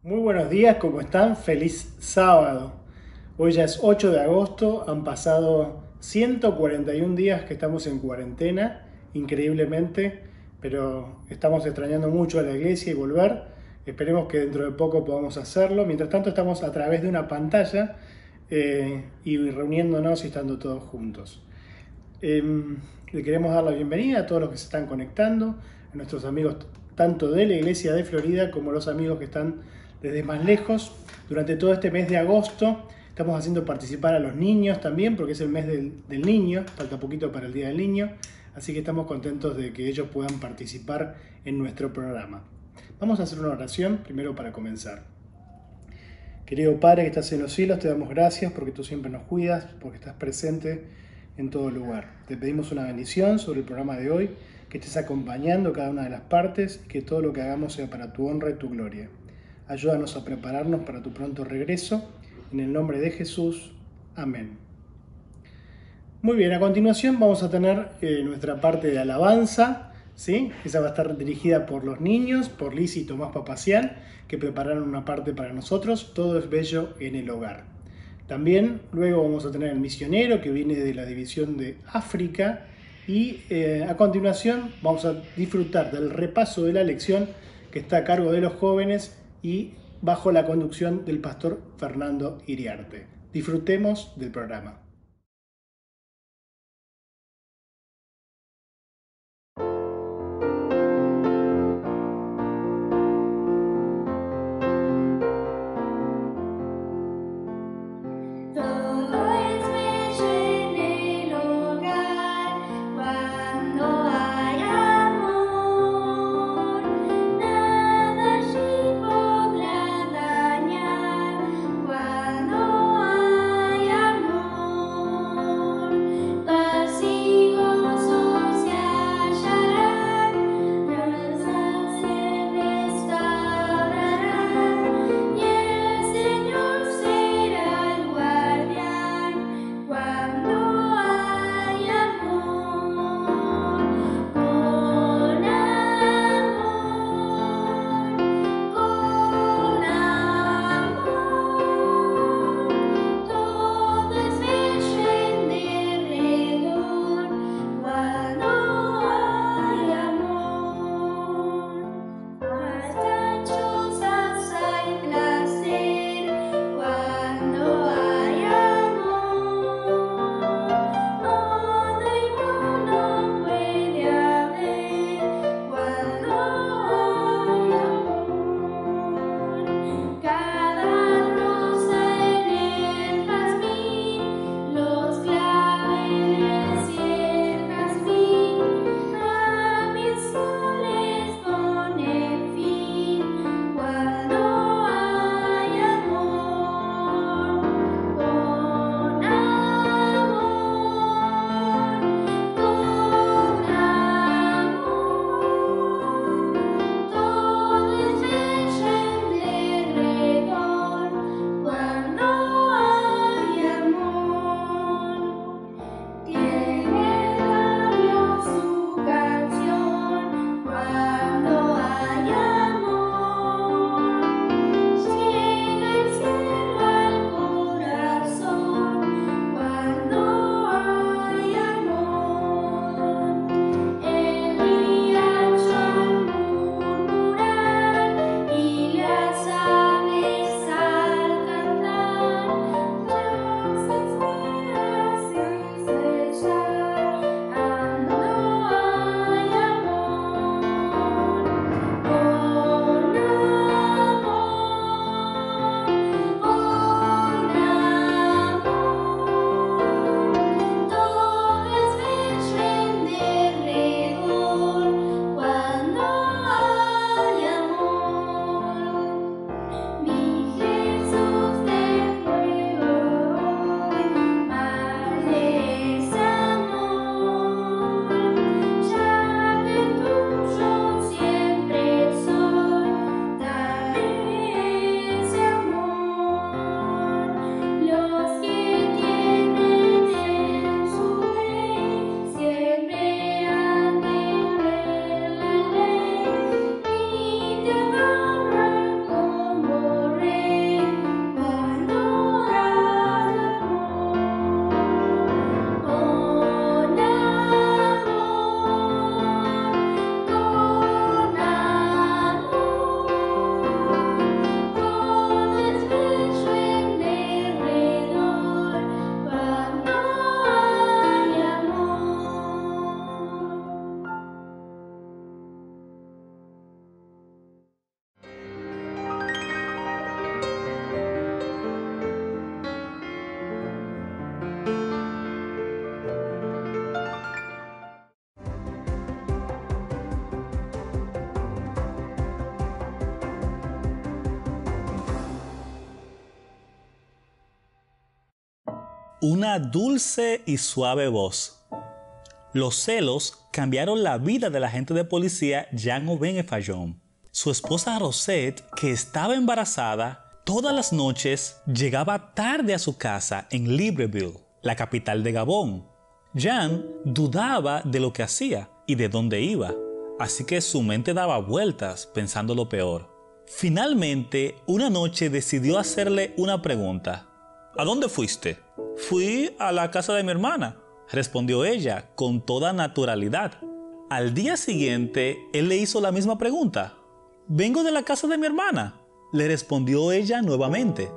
Muy buenos días, ¿cómo están? Feliz sábado. Hoy ya es 8 de agosto, han pasado 141 días que estamos en cuarentena, increíblemente, pero estamos extrañando mucho a la iglesia y volver. Esperemos que dentro de poco podamos hacerlo. Mientras tanto estamos a través de una pantalla y reuniéndonos y estando todos juntos. Le queremos dar la bienvenida a todos los que se están conectando, a nuestros amigos tanto de la iglesia de Florida como los amigos que están desde más lejos. Durante todo este mes de agosto estamos haciendo participar a los niños también, porque es el mes del niño, falta poquito para el Día del Niño, así que estamos contentos de que ellos puedan participar en nuestro programa. Vamos a hacer una oración primero para comenzar. Querido Padre que estás en los cielos, te damos gracias porque tú siempre nos cuidas, porque estás presente en todo lugar. Te pedimos una bendición sobre el programa de hoy, que estés acompañando cada una de las partes y que todo lo que hagamos sea para tu honra y tu gloria. Ayúdanos a prepararnos para tu pronto regreso. En el nombre de Jesús. Amén. Muy bien, a continuación vamos a tener nuestra parte de alabanza, ¿sí? Esa va a estar dirigida por los niños, por Liz y Tomás Papacián, que prepararon una parte para nosotros. Todo es bello en el hogar. También luego vamos a tener el misionero, que viene de la división de África. Y a continuación vamos a disfrutar del repaso de la lección que está a cargo de los jóvenes y bajo la conducción del pastor Fernando Iriarte. Disfrutemos del programa. Cuando hay amor. una dulce y suave voz. Los celos cambiaron la vida del agente de policía Jean-Aubin Fayón. Su esposa Rosette, que estaba embarazada, todas las noches llegaba tarde a su casa en Libreville, la capital de Gabón. Jean dudaba de lo que hacía y de dónde iba, así que su mente daba vueltas pensando lo peor. Finalmente, una noche decidió hacerle una pregunta. ¿A dónde fuiste? Fui a la casa de mi hermana, respondió ella con toda naturalidad. Al día siguiente, él le hizo la misma pregunta. Vengo de la casa de mi hermana, le respondió ella nuevamente.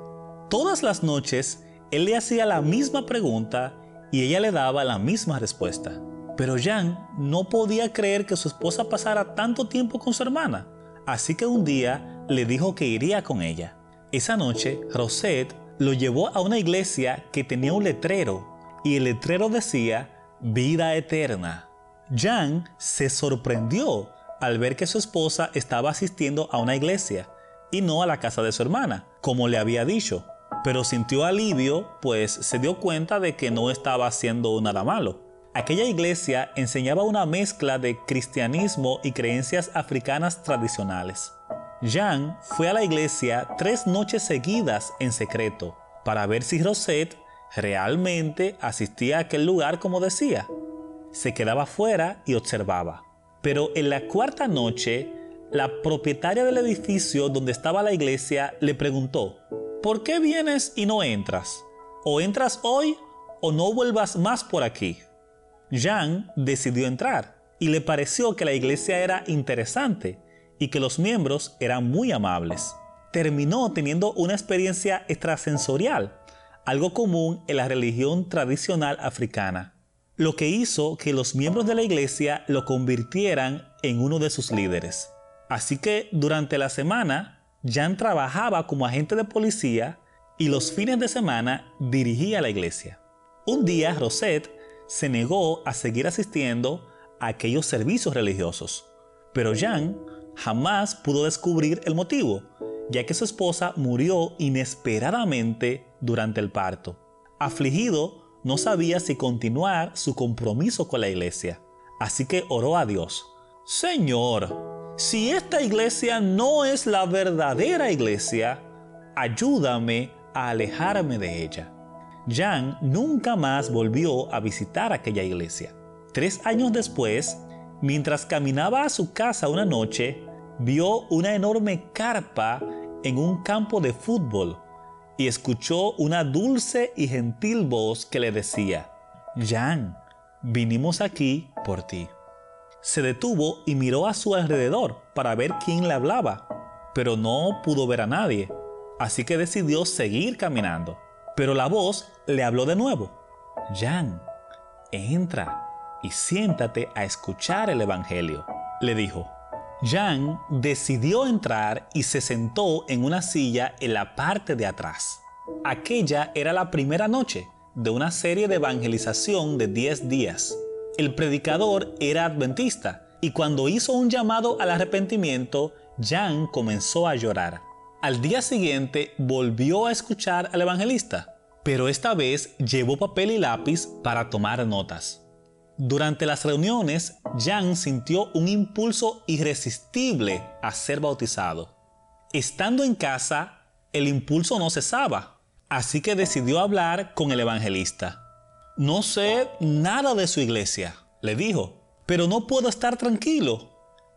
Todas las noches, él le hacía la misma pregunta y ella le daba la misma respuesta. Pero Jean no podía creer que su esposa pasara tanto tiempo con su hermana, así que un día le dijo que iría con ella. Esa noche, Rosette lo llevó a una iglesia que tenía un letrero y el letrero decía vida eterna. Jean se sorprendió al ver que su esposa estaba asistiendo a una iglesia y no a la casa de su hermana, como le había dicho, pero sintió alivio pues se dio cuenta de que no estaba haciendo nada malo. Aquella iglesia enseñaba una mezcla de cristianismo y creencias africanas tradicionales. Jean fue a la iglesia 3 noches seguidas en secreto para ver si Rosette realmente asistía a aquel lugar como decía. Se quedaba fuera y observaba. Pero en la 4ª noche, la propietaria del edificio donde estaba la iglesia le preguntó: ¿por qué vienes y no entras? O entras hoy o no vuelvas más por aquí. Jean decidió entrar y le pareció que la iglesia era interesante y que los miembros eran muy amables. Terminó teniendo una experiencia extrasensorial, algo común en la religión tradicional africana, lo que hizo que los miembros de la iglesia lo convirtieran en uno de sus líderes. Así que durante la semana, Jean trabajaba como agente de policía y los fines de semana dirigía la iglesia. Un día Rosette se negó a seguir asistiendo a aquellos servicios religiosos, pero Jean jamás pudo descubrir el motivo, ya que su esposa murió inesperadamente durante el parto. Afligido, no sabía si continuar su compromiso con la iglesia, así que oró a Dios. Señor, si esta iglesia no es la verdadera iglesia, ayúdame a alejarme de ella. Jean nunca más volvió a visitar aquella iglesia. 3 años después, mientras caminaba a su casa una noche, vio una enorme carpa en un campo de fútbol y escuchó una dulce y gentil voz que le decía: Jean, vinimos aquí por ti. Se detuvo y miró a su alrededor para ver quién le hablaba, pero no pudo ver a nadie, así que decidió seguir caminando. Pero la voz le habló de nuevo: Jean, entra y siéntate a escuchar el evangelio, le dijo. Jean decidió entrar y se sentó en una silla en la parte de atrás. Aquella era la primera noche de una serie de evangelización de 10 días. El predicador era adventista y cuando hizo un llamado al arrepentimiento, Jean comenzó a llorar. Al día siguiente volvió a escuchar al evangelista, pero esta vez llevó papel y lápiz para tomar notas. Durante las reuniones, Jean sintió un impulso irresistible a ser bautizado. Estando en casa, el impulso no cesaba, así que decidió hablar con el evangelista. No sé nada de su iglesia, le dijo, pero no puedo estar tranquilo.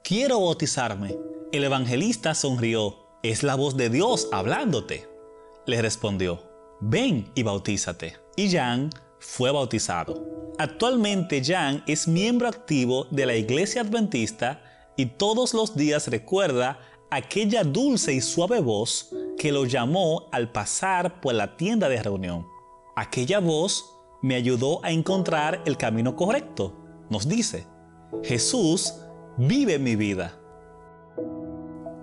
Quiero bautizarme. El evangelista sonrió. Es la voz de Dios hablándote, le respondió. Ven y bautízate. Y Jean fue bautizado. Actualmente Jean es miembro activo de la Iglesia Adventista y todos los días recuerda aquella dulce y suave voz que lo llamó al pasar por la tienda de reunión. Aquella voz me ayudó a encontrar el camino correcto. Nos dice: Jesús vive mi vida.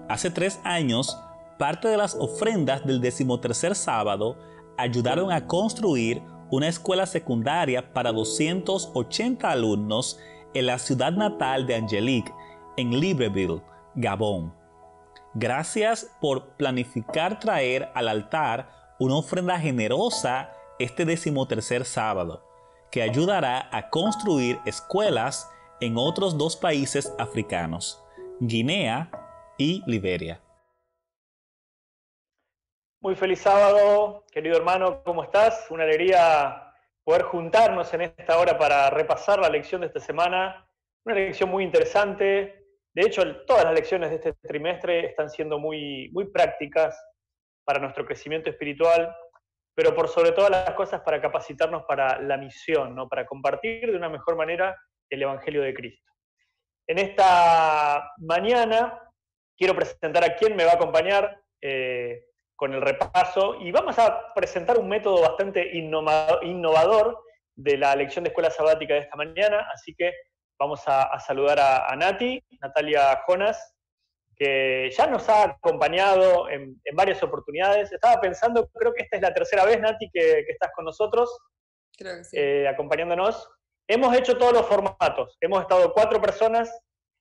Hace 3 años, parte de las ofrendas del 13º sábado ayudaron a construir una escuela secundaria para 280 alumnos en la ciudad natal de Angelique, en Libreville, Gabón. Gracias por planificar traer al altar una ofrenda generosa este 13º sábado, que ayudará a construir escuelas en otros 2 países africanos, Guinea y Liberia. Muy feliz sábado, querido hermano, ¿cómo estás? Una alegría poder juntarnos en esta hora para repasar la lección de esta semana. Una lección muy interesante. De hecho, todas las lecciones de este trimestre están siendo muy prácticas para nuestro crecimiento espiritual, pero por sobre todas las cosas para capacitarnos para la misión, ¿no? Para compartir de una mejor manera el Evangelio de Cristo. En esta mañana quiero presentar a quien me va a acompañar con el repaso y vamos a presentar un método bastante innovador de la lección de escuela sabática de esta mañana, así que vamos a saludar a Natalia Jonas, que ya nos ha acompañado en varias oportunidades. Estaba pensando, creo que esta es la tercera vez, Nati, que estás con nosotros, creo que sí. Acompañándonos. Hemos hecho todos los formatos. Hemos estado 4 personas,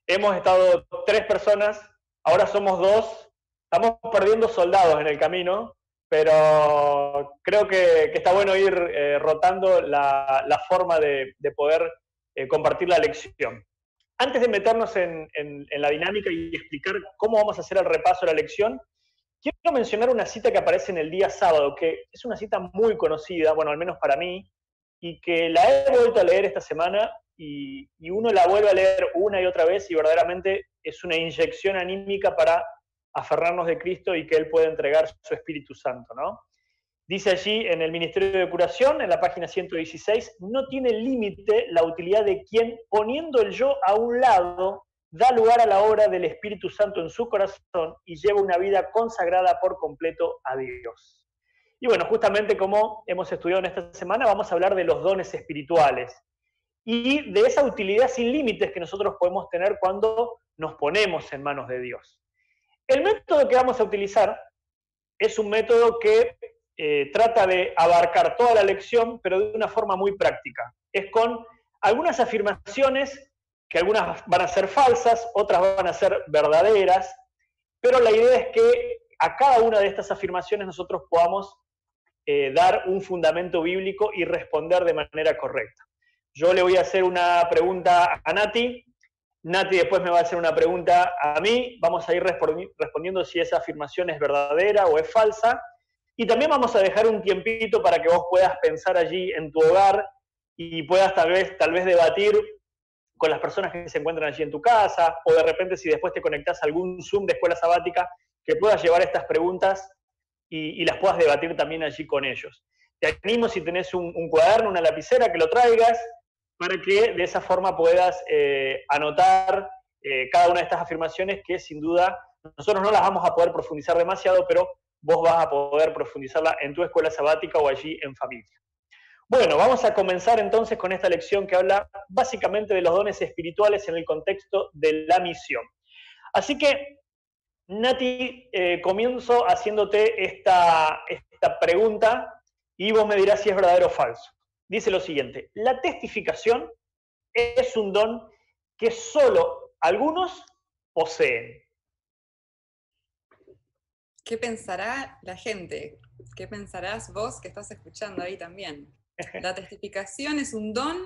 hemos estado 3 personas, ahora somos 2. Estamos perdiendo soldados en el camino, pero creo que está bueno ir rotando la forma de poder compartir la lección. Antes de meternos en la dinámica y explicar cómo vamos a hacer el repaso de la lección, quiero mencionar una cita que aparece en el día sábado, que es una cita muy conocida, bueno, al menos para mí, y que la he vuelto a leer esta semana y uno la vuelve a leer una y otra vez y verdaderamente es una inyección anímica para aferrarnos de Cristo y que Él pueda entregar su Espíritu Santo, ¿no? Dice allí en el Ministerio de Curación, en la página 116, no tiene límite la utilidad de quien, poniendo el yo a un lado, da lugar a la obra del Espíritu Santo en su corazón y lleva una vida consagrada por completo a Dios. Y bueno, justamente como hemos estudiado en esta semana, vamos a hablar de los dones espirituales y de esa utilidad sin límites que nosotros podemos tener cuando nos ponemos en manos de Dios. El método que vamos a utilizar es un método que trata de abarcar toda la lección, pero de una forma muy práctica. Es con algunas afirmaciones, que algunas van a ser falsas, otras van a ser verdaderas, pero la idea es que a cada una de estas afirmaciones nosotros podamos dar un fundamento bíblico y responder de manera correcta. Yo le voy a hacer una pregunta a Nati después me va a hacer una pregunta a mí, vamos a ir respondiendo si esa afirmación es verdadera o es falsa, y también vamos a dejar un tiempito para que vos puedas pensar allí en tu hogar y puedas tal vez debatir con las personas que se encuentran allí en tu casa, o de repente si después te conectás a algún Zoom de escuela sabática, que puedas llevar estas preguntas y las puedas debatir también allí con ellos. Te animo, si tenés un cuaderno, una lapicera, que lo traigas, para que de esa forma puedas anotar cada una de estas afirmaciones que sin duda nosotros no las vamos a poder profundizar demasiado, pero vos vas a poder profundizarla en tu escuela sabática o allí en familia. Bueno, vamos a comenzar entonces con esta lección que habla básicamente de los dones espirituales en el contexto de la misión. Así que, Nati, comienzo haciéndote esta pregunta y vos me dirás si es verdadero o falso. Dice lo siguiente: la testificación es un don que solo algunos poseen. ¿Qué pensará la gente? ¿Qué pensarás vos que estás escuchando ahí también? La testificación es un don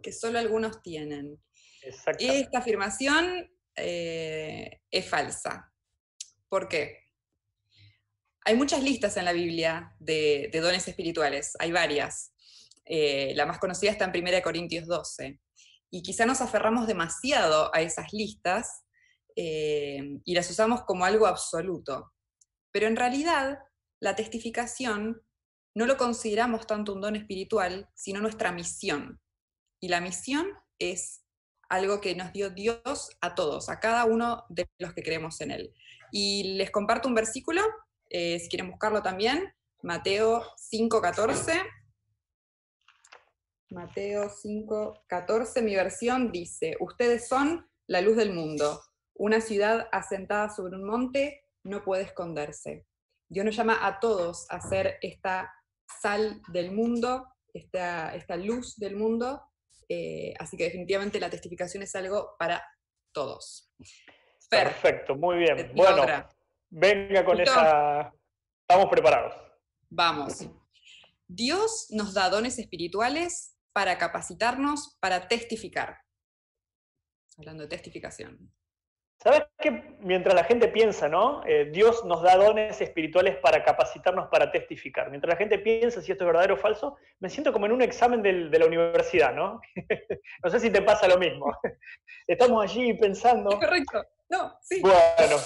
que solo algunos tienen. Esta afirmación es falsa. ¿Por qué? Hay muchas listas en la Biblia de dones espirituales, hay varias. La más conocida está en 1 Corintios 12. Y quizá nos aferramos demasiado a esas listas y las usamos como algo absoluto. Pero en realidad, la testificación no lo consideramos tanto un don espiritual, sino nuestra misión. Y la misión es algo que nos dio Dios a todos, a cada uno de los que creemos en Él. Y les comparto un versículo, si quieren buscarlo también, Mateo 5:14. Mateo 5:14, mi versión dice: ustedes son la luz del mundo. Una ciudad asentada sobre un monte no puede esconderse. Dios nos llama a todos a ser esta sal del mundo, esta luz del mundo, así que definitivamente la testificación es algo para todos. Perfecto, muy bien. Bueno, venga con ¿listo? esa... Estamos preparados. Vamos. Dios nos da dones espirituales para capacitarnos, para testificar. Hablando de testificación. ¿Sabes que mientras la gente piensa, ¿no? Dios nos da dones espirituales para capacitarnos, para testificar. Mientras la gente piensa si esto es verdadero o falso, me siento como en un examen de la universidad, ¿no? No sé si te pasa lo mismo. Estamos allí pensando. Es correcto. No, sí. Bueno,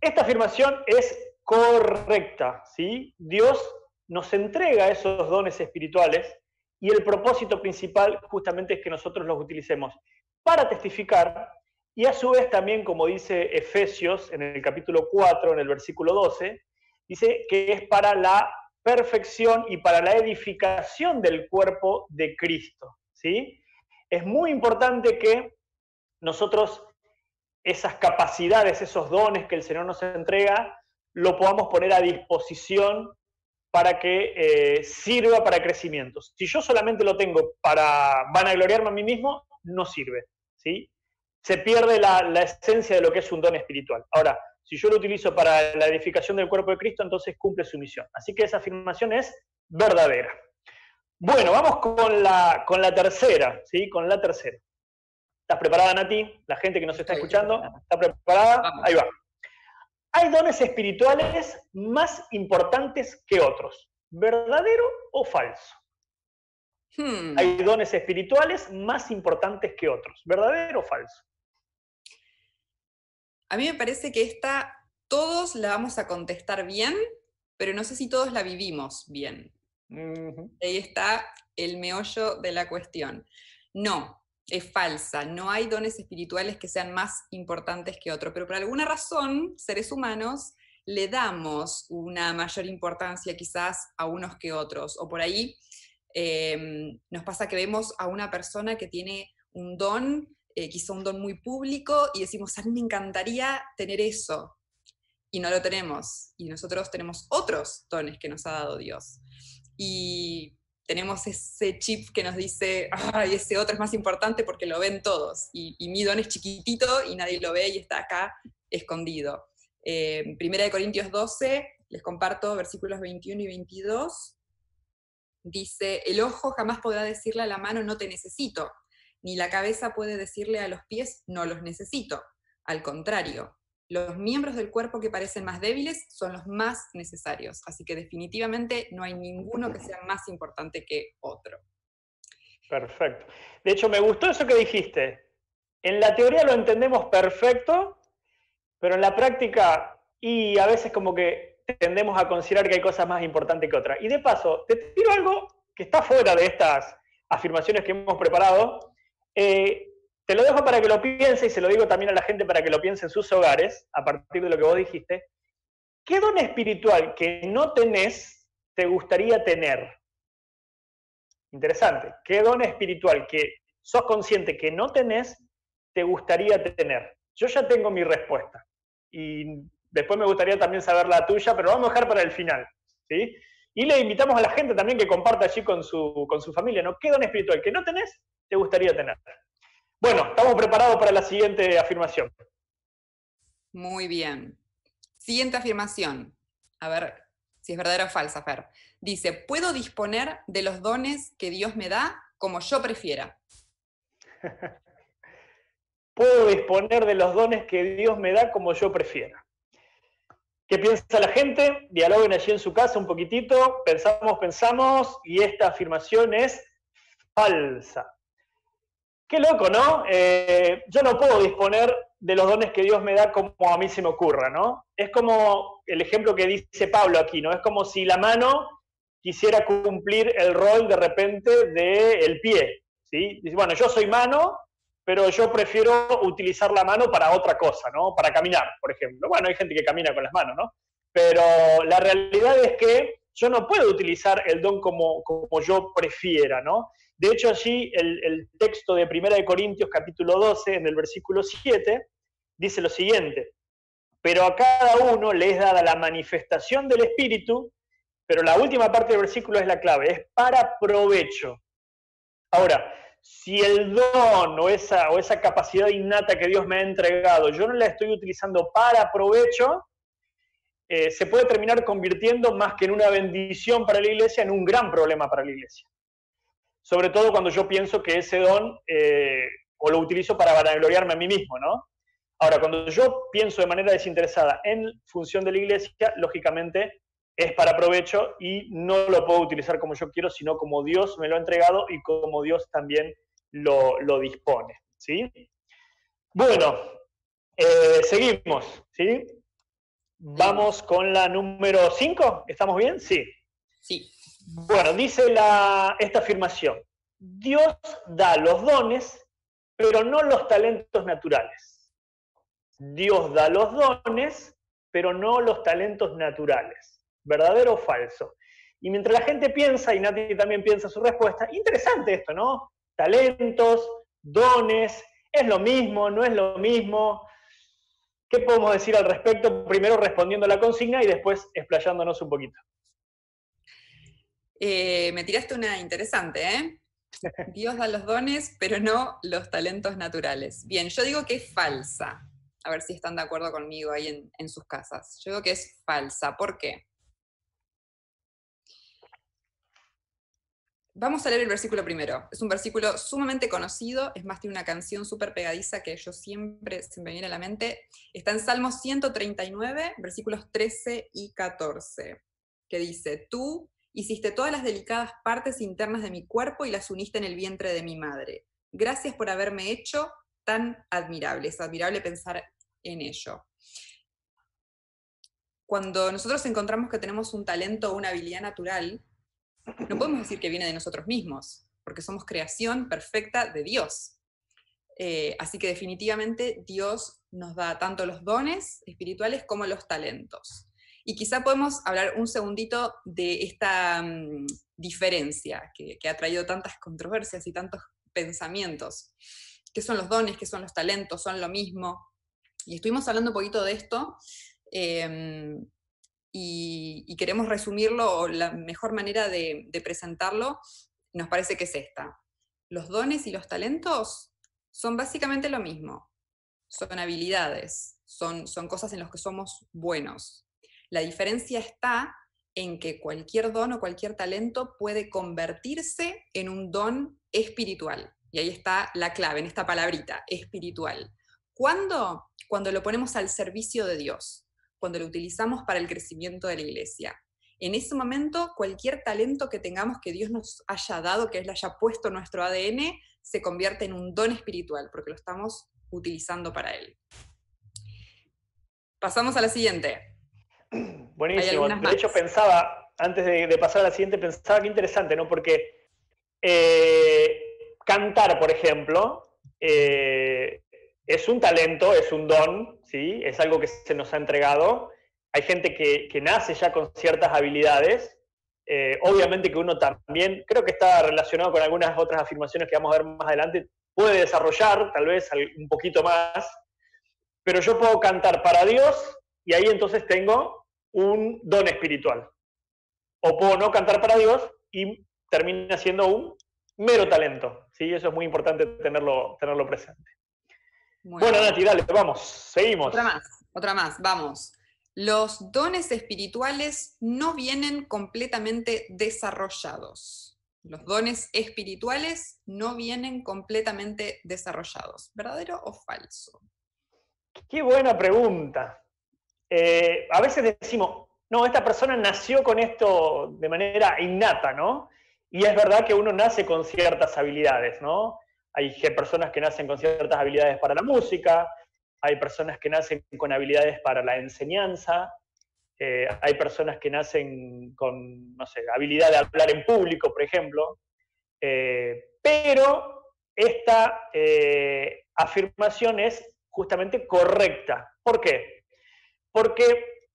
esta afirmación es correcta, ¿sí? Dios nos entrega esos dones espirituales y el propósito principal justamente es que nosotros los utilicemos para testificar. Y a su vez también, como dice Efesios en el capítulo 4, en el versículo 12, dice que es para la perfección y para la edificación del cuerpo de Cristo, ¿sí? Es muy importante que nosotros esas capacidades, esos dones que el Señor nos entrega, lo podamos poner a disposición para que sirva para crecimiento. Si yo solamente lo tengo para vanagloriarme a mí mismo, no sirve, ¿sí? Se pierde la esencia de lo que es un don espiritual. Ahora, si yo lo utilizo para la edificación del cuerpo de Cristo, entonces cumple su misión. Así que esa afirmación es verdadera. Bueno, vamos con la tercera, ¿sí? Con la tercera. ¿Estás preparada, Nati? La gente que nos está escuchando, ¿está preparada? Vamos. Ahí va. Hay dones espirituales más importantes que otros. ¿Verdadero o falso? Hay dones espirituales más importantes que otros. ¿Verdadero o falso? A mí me parece que todos la vamos a contestar bien, pero no sé si todos la vivimos bien. Ahí está el meollo de la cuestión. No, es falsa. No hay dones espirituales que sean más importantes que otros, pero por alguna razón, seres humanos, le damos una mayor importancia quizás a unos que otros. O por ahí nos pasa que vemos a una persona que tiene un don, quizá un don muy público, y decimos, a mí me encantaría tener eso, y no lo tenemos, y nosotros tenemos otros dones que nos ha dado Dios, y tenemos ese chip que nos dice, ay, ese otro es más importante porque lo ven todos, y mi don es chiquitito y nadie lo ve y está acá escondido. Primera de Corintios 12, les comparto versículos 21 y 22, dice, el ojo jamás podrá decirle a la mano, no te necesito, ni la cabeza puede decirle a los pies, no los necesito. Al contrario, los miembros del cuerpo que parecen más débiles son los más necesarios. Así que definitivamente no hay ninguno que sea más importante que otro. Perfecto. De hecho, me gustó eso que dijiste. En la teoría lo entendemos perfecto, pero en la práctica, y a veces como que tendemos a considerar que hay cosas más importantes que otras. Y de paso, te tiro algo que está fuera de estas afirmaciones que hemos preparado. Te lo dejo para que lo piense y se lo digo también a la gente para que lo piense en sus hogares, a partir de lo que vos dijiste. ¿Qué don espiritual que no tenés te gustaría tener? Interesante. ¿Qué don espiritual que sos consciente que no tenés te gustaría tener? Yo ya tengo mi respuesta. Y después me gustaría también saber la tuya, pero vamos a dejar para el final, ¿sí? Y le invitamos a la gente también que comparta allí con su familia, ¿no? ¿Qué don espiritual que no tenés te gustaría tener? Bueno, estamos preparados para la siguiente afirmación. Muy bien. Siguiente afirmación. A ver si es verdadera o falsa, Fer. Dice, puedo disponer de los dones que Dios me da como yo prefiera. Puedo disponer de los dones que Dios me da como yo prefiera. ¿Qué piensa la gente? Dialoguen allí en su casa un poquitito. Pensamos, y esta afirmación es falsa. Qué loco, ¿no? Yo no puedo disponer de los dones que Dios me da como a mí se me ocurra, ¿no? Es como el ejemplo que dice Pablo aquí, ¿no? Es como si la mano quisiera cumplir el rol de repente del pie, ¿sí? Dice, bueno, yo soy mano, pero yo prefiero utilizar la mano para otra cosa, ¿no? Para caminar, por ejemplo. Bueno, hay gente que camina con las manos, ¿no? Pero la realidad es que yo no puedo utilizar el don como yo prefiera, ¿no? De hecho, allí el texto de 1 de Corintios, capítulo 12, en el versículo 7, dice lo siguiente, pero a cada uno le es dada la manifestación del Espíritu, pero la última parte del versículo es la clave, es para provecho. Ahora, si el don o esa capacidad innata que Dios me ha entregado, yo no la estoy utilizando para provecho, se puede terminar convirtiendo más que en una bendición para la iglesia, en un gran problema para la iglesia. Sobre todo cuando yo pienso que ese don o lo utilizo para vanagloriarme a mí mismo, ¿no? Ahora, cuando yo pienso de manera desinteresada en función de la iglesia, lógicamente es para provecho y no lo puedo utilizar como yo quiero, sino como Dios me lo ha entregado y como Dios también lo dispone, ¿sí? Bueno, seguimos, ¿sí? Vamos con la número 5, ¿estamos bien? Sí. Sí. Bueno, dice esta afirmación: Dios da los dones, pero no los talentos naturales. Dios da los dones, pero no los talentos naturales. ¿Verdadero o falso? Y mientras la gente piensa, y Nati también piensa su respuesta, interesante esto, ¿no? Talentos, dones, ¿es lo mismo? ¿No es lo mismo? ¿Qué podemos decir al respecto? Primero respondiendo a la consigna y después explayándonos un poquito. Me tiraste una interesante, ¿eh? Dios da los dones, pero no los talentos naturales. Bien, yo digo que es falsa. A ver si están de acuerdo conmigo ahí en sus casas. Yo digo que es falsa. ¿Por qué? Vamos a leer el versículo primero. Es un versículo sumamente conocido, es más, tiene una canción súper pegadiza que yo siempre me viene a la mente. Está en Salmos 139, versículos 13 y 14, que dice: Tú hiciste todas las delicadas partes internas de mi cuerpo y las uniste en el vientre de mi madre. Gracias por haberme hecho tan admirable. Es admirable pensar en ello. Cuando nosotros encontramos que tenemos un talento o una habilidad natural, no podemos decir que viene de nosotros mismos, porque somos creación perfecta de Dios. Así que definitivamente Dios nos da tanto los dones espirituales como los talentos. Y quizá podemos hablar un segundito de esta diferencia que ha traído tantas controversias y tantos pensamientos. ¿Qué son los dones? ¿Qué son los talentos? ¿Son lo mismo? Y estuvimos hablando un poquito de esto. Y queremos resumirlo, o la mejor manera de presentarlo nos parece que es esta. Los dones y los talentos son básicamente lo mismo, son habilidades, son cosas en las que somos buenos. La diferencia está en que cualquier don o cualquier talento puede convertirse en un don espiritual. Y ahí está la clave, en esta palabrita, espiritual. ¿Cuándo? Cuando lo ponemos al servicio de Dios, cuando lo utilizamos para el crecimiento de la iglesia. En ese momento, cualquier talento que tengamos que Dios nos haya dado, que Él haya puesto en nuestro ADN, se convierte en un don espiritual, porque lo estamos utilizando para Él. Pasamos a la siguiente. Buenísimo. De hecho, pensaba, antes de pasar a la siguiente, pensaba que interesante, ¿no? Porque cantar, por ejemplo, es un talento, es un don, ¿sí? Es algo que se nos ha entregado. Hay gente que nace ya con ciertas habilidades. Obviamente que uno también, creo que está relacionado con algunas otras afirmaciones que vamos a ver más adelante, puede desarrollar tal vez un poquito más, pero yo puedo cantar para Dios y ahí entonces tengo un don espiritual. O puedo no cantar para Dios y termina siendo un mero talento. ¿Sí? Eso es muy importante tenerlo presente. Bueno, Nati, dale, vamos, seguimos. Otra más, vamos. Los dones espirituales no vienen completamente desarrollados. Los dones espirituales no vienen completamente desarrollados. ¿Verdadero o falso? Qué buena pregunta. A veces decimos, no, esta persona nació con esto de manera innata, ¿no? Y es verdad que uno nace con ciertas habilidades, ¿no? Hay personas que nacen con ciertas habilidades para la música, hay personas que nacen con habilidades para la enseñanza, hay personas que nacen con, no sé, habilidad de hablar en público, por ejemplo, pero esta afirmación es justamente correcta. ¿Por qué? Porque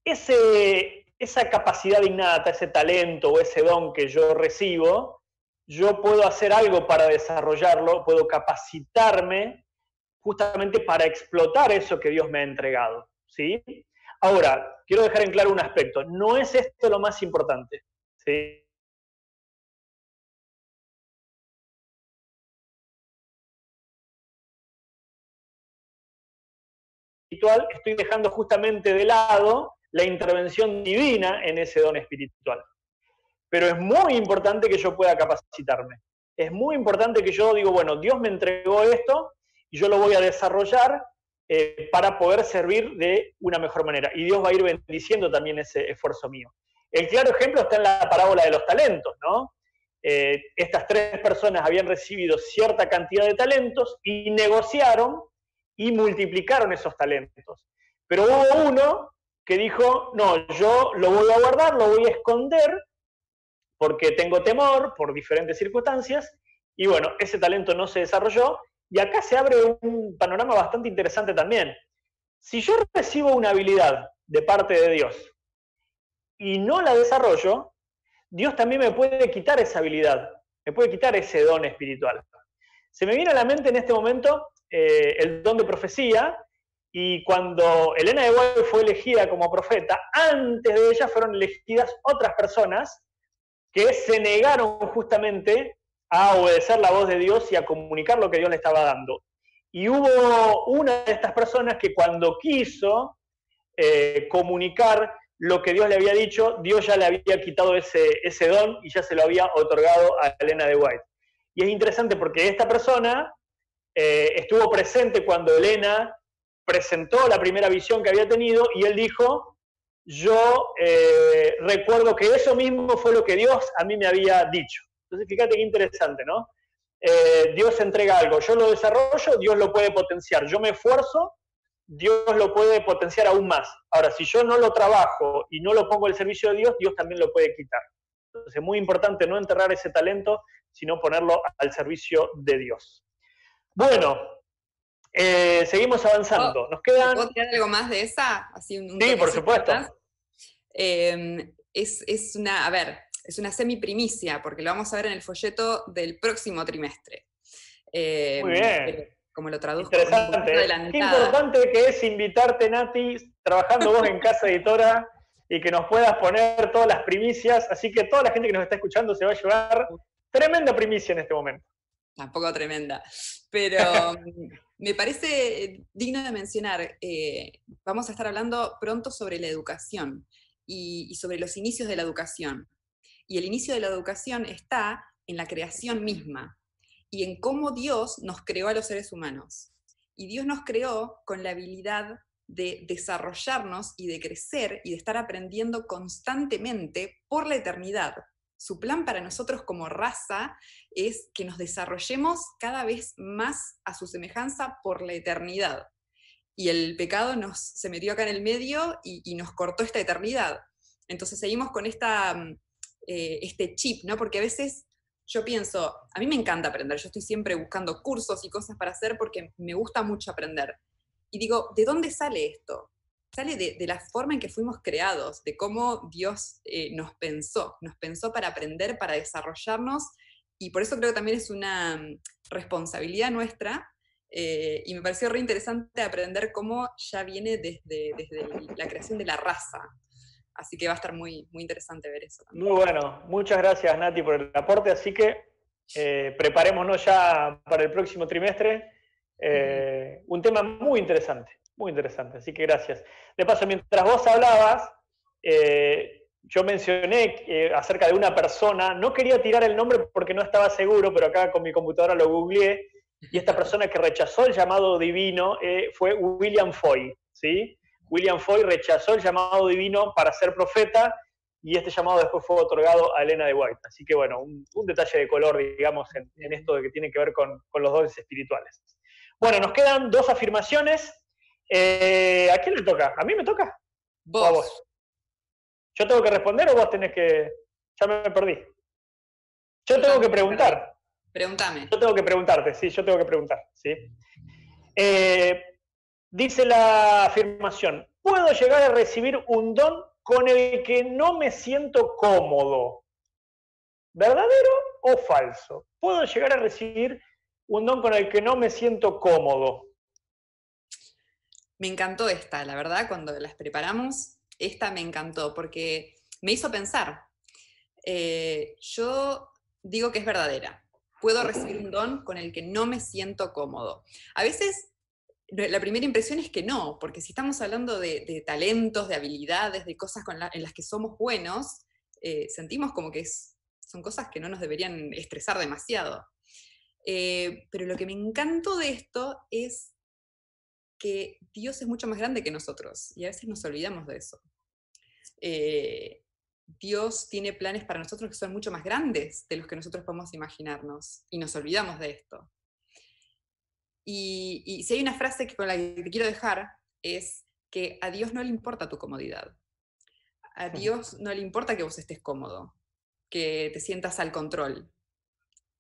esa capacidad innata, ese talento o ese don que yo recibo, yo puedo hacer algo para desarrollarlo, puedo capacitarme justamente para explotar eso que Dios me ha entregado, ¿sí? Ahora, quiero dejar en claro un aspecto, no es esto lo más importante, ¿sí? Estoy dejando justamente de lado la intervención divina en ese don espiritual. Pero es muy importante que yo pueda capacitarme. Es muy importante que yo digo, bueno, Dios me entregó esto y yo lo voy a desarrollar para poder servir de una mejor manera. Y Dios va a ir bendiciendo también ese esfuerzo mío. El claro ejemplo está en la parábola de los talentos, ¿no? Estas 3 personas habían recibido cierta cantidad de talentos y negociaron y multiplicaron esos talentos. Pero hubo uno que dijo, no, yo lo voy a guardar, lo voy a esconder, porque tengo temor por diferentes circunstancias, y bueno, ese talento no se desarrolló, y acá se abre un panorama bastante interesante también. Si yo recibo una habilidad de parte de Dios y no la desarrollo, Dios también me puede quitar esa habilidad, me puede quitar ese don espiritual. Se me viene a la mente en este momento el don de profecía, y cuando Elena de White fue elegida como profeta, antes de ella fueron elegidas otras personas que se negaron justamente a obedecer la voz de Dios y a comunicar lo que Dios le estaba dando. Y hubo una de estas personas que cuando quiso comunicar lo que Dios le había dicho, Dios ya le había quitado ese don y ya se lo había otorgado a Elena de White. Y es interesante porque esta persona estuvo presente cuando Elena presentó la primera visión que había tenido, y él dijo, yo recuerdo que eso mismo fue lo que Dios a mí me había dicho. Entonces fíjate qué interesante, ¿no? Dios entrega algo, yo lo desarrollo, Dios lo puede potenciar, yo me esfuerzo, Dios lo puede potenciar aún más. Ahora, si yo no lo trabajo y no lo pongo al servicio de Dios, Dios también lo puede quitar. Entonces es muy importante no enterrar ese talento, sino ponerlo al servicio de Dios. Bueno, seguimos avanzando. Nos quedan... ¿Puedo tirar algo más de esa? Así sí, por supuesto. Es una semi-primicia, porque lo vamos a ver en el folleto del próximo trimestre. Muy bien. Como lo traduzco. Interesante. Qué importante que es invitarte, Nati, trabajando vos en Casa Editora, y que nos puedas poner todas las primicias. Así que toda la gente que nos está escuchando se va a llevar tremenda primicia en este momento. Tampoco tremenda, pero me parece digno de mencionar, vamos a estar hablando pronto sobre la educación y sobre los inicios de la educación. Y el inicio de la educación está en la creación misma y en cómo Dios nos creó a los seres humanos. Y Dios nos creó con la habilidad de desarrollarnos y de crecer y de estar aprendiendo constantemente por la eternidad. Su plan para nosotros como raza es que nos desarrollemos cada vez más a su semejanza por la eternidad. Y el pecado se metió acá en el medio y nos cortó esta eternidad. Entonces seguimos con este chip, ¿no? Porque a veces yo pienso, a mí me encanta aprender, yo estoy siempre buscando cursos y cosas para hacer porque me gusta mucho aprender. Y digo, ¿de dónde sale esto? Sale de la forma en que fuimos creados, de cómo Dios nos pensó para aprender, para desarrollarnos, y por eso creo que también es una responsabilidad nuestra, y me pareció re interesante aprender cómo ya viene desde la creación de la raza. Así que va a estar muy, muy interesante ver eso también. Muy bueno, muchas gracias, Nati, por el aporte, así que preparémonos ya para el próximo trimestre, un tema muy interesante, así que gracias. De paso, mientras vos hablabas, yo mencioné acerca de una persona, no quería tirar el nombre porque no estaba seguro, pero acá con mi computadora lo googleé, y esta persona que rechazó el llamado divino fue William Foy, ¿sí? William Foy rechazó el llamado divino para ser profeta, y este llamado después fue otorgado a Elena de White. Así que bueno, un detalle de color, digamos, en esto de que tiene que ver con los dones espirituales. Bueno, nos quedan 2 afirmaciones. ¿A quién le toca? ¿A mí me toca? Vos. ¿O a vos? ¿Yo tengo que responder o vos tenés que...? Ya me perdí. Yo tengo que preguntar. Pregúntame. Yo tengo que preguntarte, sí, yo tengo que preguntar, ¿sí? Dice la afirmación, ¿puedo llegar a recibir un don con el que no me siento cómodo? ¿Verdadero o falso? ¿Puedo llegar a recibir un don con el que no me siento cómodo? Me encantó esta, la verdad, cuando las preparamos, esta me encantó, porque me hizo pensar. Yo digo que es verdadera. Puedo recibir un don con el que no me siento cómodo. A veces la primera impresión es que no, porque si estamos hablando de talentos, de habilidades, de cosas en las que somos buenos, sentimos como que son cosas que no nos deberían estresar demasiado. Pero lo que me encantó de esto es que Dios es mucho más grande que nosotros, y a veces nos olvidamos de eso. Dios tiene planes para nosotros que son mucho más grandes de los que nosotros podemos imaginarnos, y nos olvidamos de esto. Y si hay una frase con la que te quiero dejar, es que a Dios no le importa tu comodidad. A Dios no le importa que vos estés cómodo, que te sientas al control.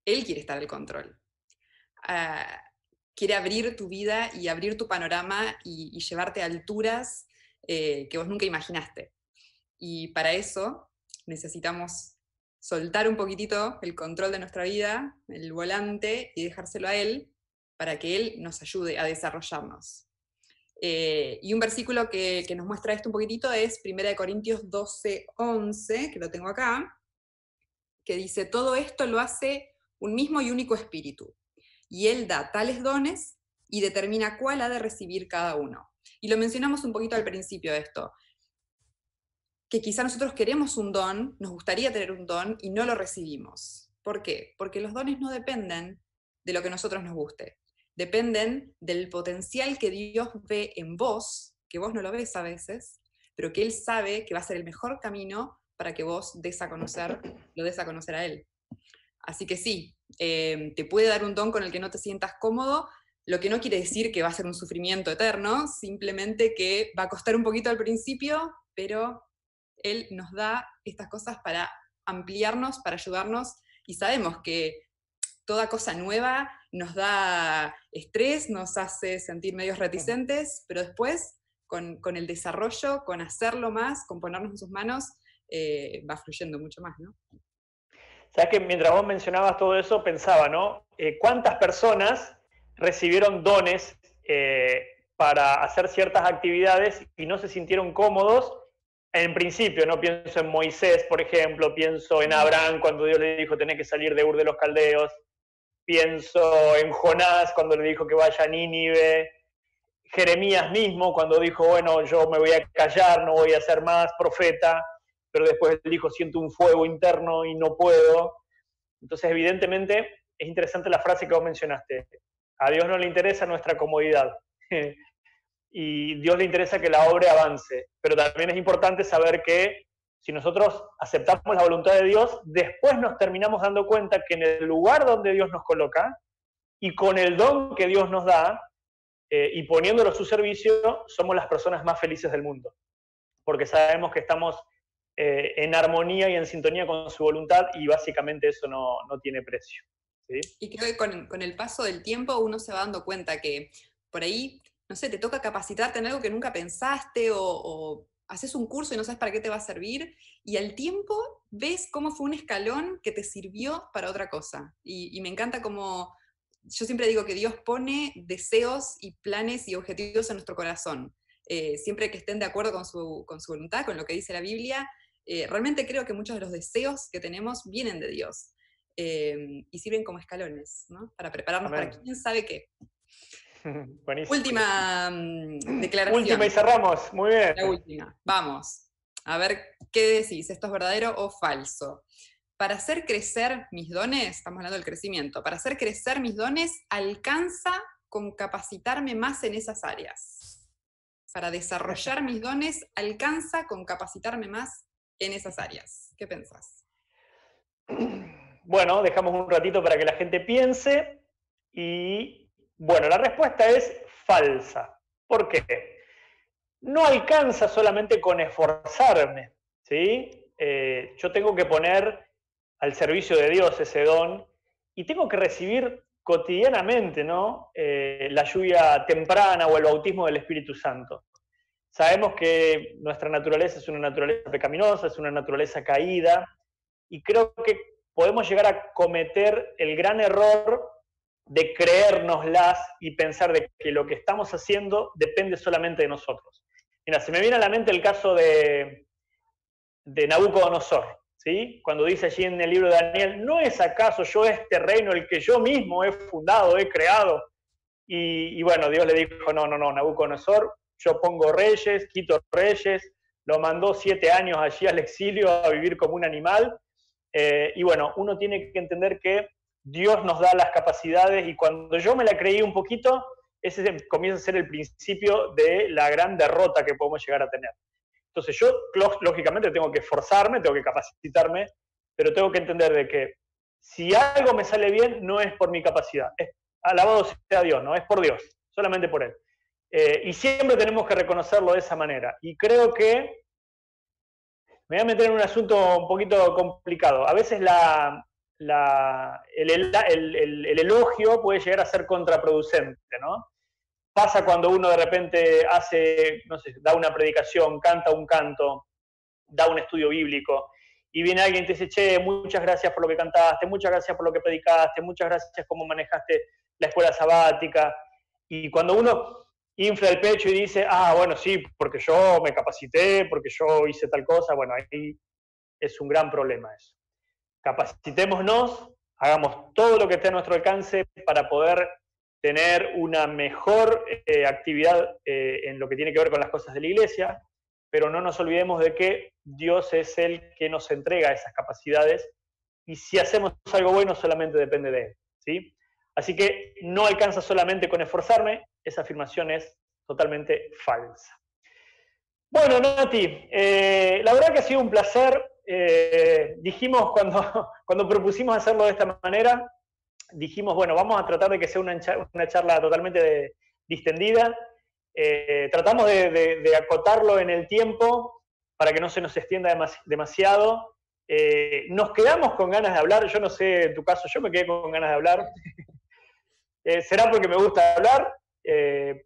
Él quiere estar al control. Quiere abrir tu vida y abrir tu panorama y llevarte a alturas que vos nunca imaginaste. Y para eso necesitamos soltar un poquitito el control de nuestra vida, el volante, y dejárselo a Él, para que Él nos ayude a desarrollarnos. Y un versículo que nos muestra esto un poquitito es 1 Corintios 12:11, que lo tengo acá, que dice: todo esto lo hace un mismo y único espíritu, y Él da tales dones y determina cuál ha de recibir cada uno. Y lo mencionamos un poquito al principio de esto, que quizá nosotros queremos un don, nos gustaría tener un don y no lo recibimos. ¿Por qué? Porque los dones no dependen de lo que a nosotros nos guste, dependen del potencial que Dios ve en vos, que vos no lo ves a veces, pero que Él sabe que va a ser el mejor camino para que vos lo des a conocer a Él. Así que sí, te puede dar un don con el que no te sientas cómodo, lo que no quiere decir que va a ser un sufrimiento eterno, simplemente que va a costar un poquito al principio, pero Él nos da estas cosas para ampliarnos, para ayudarnos, y sabemos que toda cosa nueva nos da estrés, nos hace sentir medios reticentes, pero después, con el desarrollo, con hacerlo más, con ponernos en sus manos, va fluyendo mucho más, ¿no? Sabes que mientras vos mencionabas todo eso, pensaba, ¿no? ¿Cuántas personas recibieron dones para hacer ciertas actividades y no se sintieron cómodos? En principio, no pienso en Moisés, por ejemplo, pienso en Abraham cuando Dios le dijo tenés que salir de Ur de los Caldeos, pienso en Jonás cuando le dijo que vaya a Nínive, Jeremías mismo cuando dijo, bueno, yo me voy a callar, no voy a ser más profeta, pero después él dijo, siento un fuego interno y no puedo. Entonces, evidentemente, es interesante la frase que vos mencionaste. A Dios no le interesa nuestra comodidad. Y Dios le interesa que la obra avance. Pero también es importante saber que si nosotros aceptamos la voluntad de Dios, después nos terminamos dando cuenta que en el lugar donde Dios nos coloca y con el don que Dios nos da y poniéndolo a su servicio, somos las personas más felices del mundo. Porque sabemos que estamos en armonía y en sintonía con su voluntad y básicamente eso no tiene precio. ¿Sí? Y creo que con el paso del tiempo uno se va dando cuenta que por ahí, no sé, te toca capacitarte en algo que nunca pensaste o haces un curso y no sabes para qué te va a servir, y al tiempo ves cómo fue un escalón que te sirvió para otra cosa. Y me encanta como, yo siempre digo que Dios pone deseos y planes y objetivos en nuestro corazón. Siempre que estén de acuerdo con su voluntad, con lo que dice la Biblia, realmente creo que muchos de los deseos que tenemos vienen de Dios. Y sirven como escalones, ¿no? Para prepararnos para quién sabe qué. Buenísimo. Última declaración. Última y cerramos, muy bien. La última, vamos. A ver qué decís, ¿esto es verdadero o falso? Para hacer crecer mis dones, estamos hablando del crecimiento, para hacer crecer mis dones alcanza con capacitarme más en esas áreas. Para desarrollar mis dones alcanza con capacitarme más en esas áreas. ¿Qué pensás? Bueno, dejamos un ratito para que la gente piense y, bueno, la respuesta es falsa. ¿Por qué? No alcanza solamente con esforzarme, ¿sí? Yo tengo que poner al servicio de Dios ese don y tengo que recibir cotidianamente, ¿no? La lluvia temprana o el bautismo del Espíritu Santo. Sabemos que nuestra naturaleza es una naturaleza pecaminosa, es una naturaleza caída, y creo que podemos llegar a cometer el gran error de creérnoslas y pensar de que lo que estamos haciendo depende solamente de nosotros. Mira, se me viene a la mente el caso de Nabucodonosor, ¿sí? Cuando dice allí en el libro de Daniel, ¿no es acaso yo este reino el que yo mismo he fundado, he creado? y bueno, Dios le dijo, no, Nabucodonosor, yo pongo reyes, quito reyes, lo mandó 7 años allí al exilio a vivir como un animal. Y bueno, uno tiene que entender que Dios nos da las capacidades y cuando yo me la creí un poquito, ese comienza a ser el principio de la gran derrota que podemos llegar a tener. Entonces yo, lógicamente, tengo que esforzarme, tengo que capacitarme, pero tengo que entender de que si algo me sale bien, no es por mi capacidad. Alabado sea Dios, no es por Dios, solamente por Él. Y siempre tenemos que reconocerlo de esa manera. Y creo que me voy a meter en un asunto un poquito complicado. A veces el elogio puede llegar a ser contraproducente, ¿no? Pasa cuando uno de repente hace, no sé, da una predicación, canta un canto, da un estudio bíblico, y viene alguien y te dice, che, muchas gracias por lo que cantaste, muchas gracias por lo que predicaste, muchas gracias por cómo manejaste la escuela sabática. Y cuando uno infla el pecho y dice, bueno, sí, porque yo me capacité, porque yo hice tal cosa, bueno, ahí es un gran problema eso. Capacitémonos, hagamos todo lo que esté a nuestro alcance para poder tener una mejor actividad en lo que tiene que ver con las cosas de la iglesia, pero no nos olvidemos de que Dios es el que nos entrega esas capacidades y si hacemos algo bueno solamente depende de Él, ¿sí? Así que no alcanza solamente con esforzarme, esa afirmación es totalmente falsa. Bueno, Nati, la verdad que ha sido un placer. Dijimos cuando propusimos hacerlo de esta manera, dijimos, bueno, vamos a tratar de que sea una charla totalmente distendida. Tratamos de acotarlo en el tiempo para que no se nos extienda demasiado. Nos quedamos con ganas de hablar. Yo no sé, en tu caso, yo me quedé con ganas de hablar. Será porque me gusta hablar,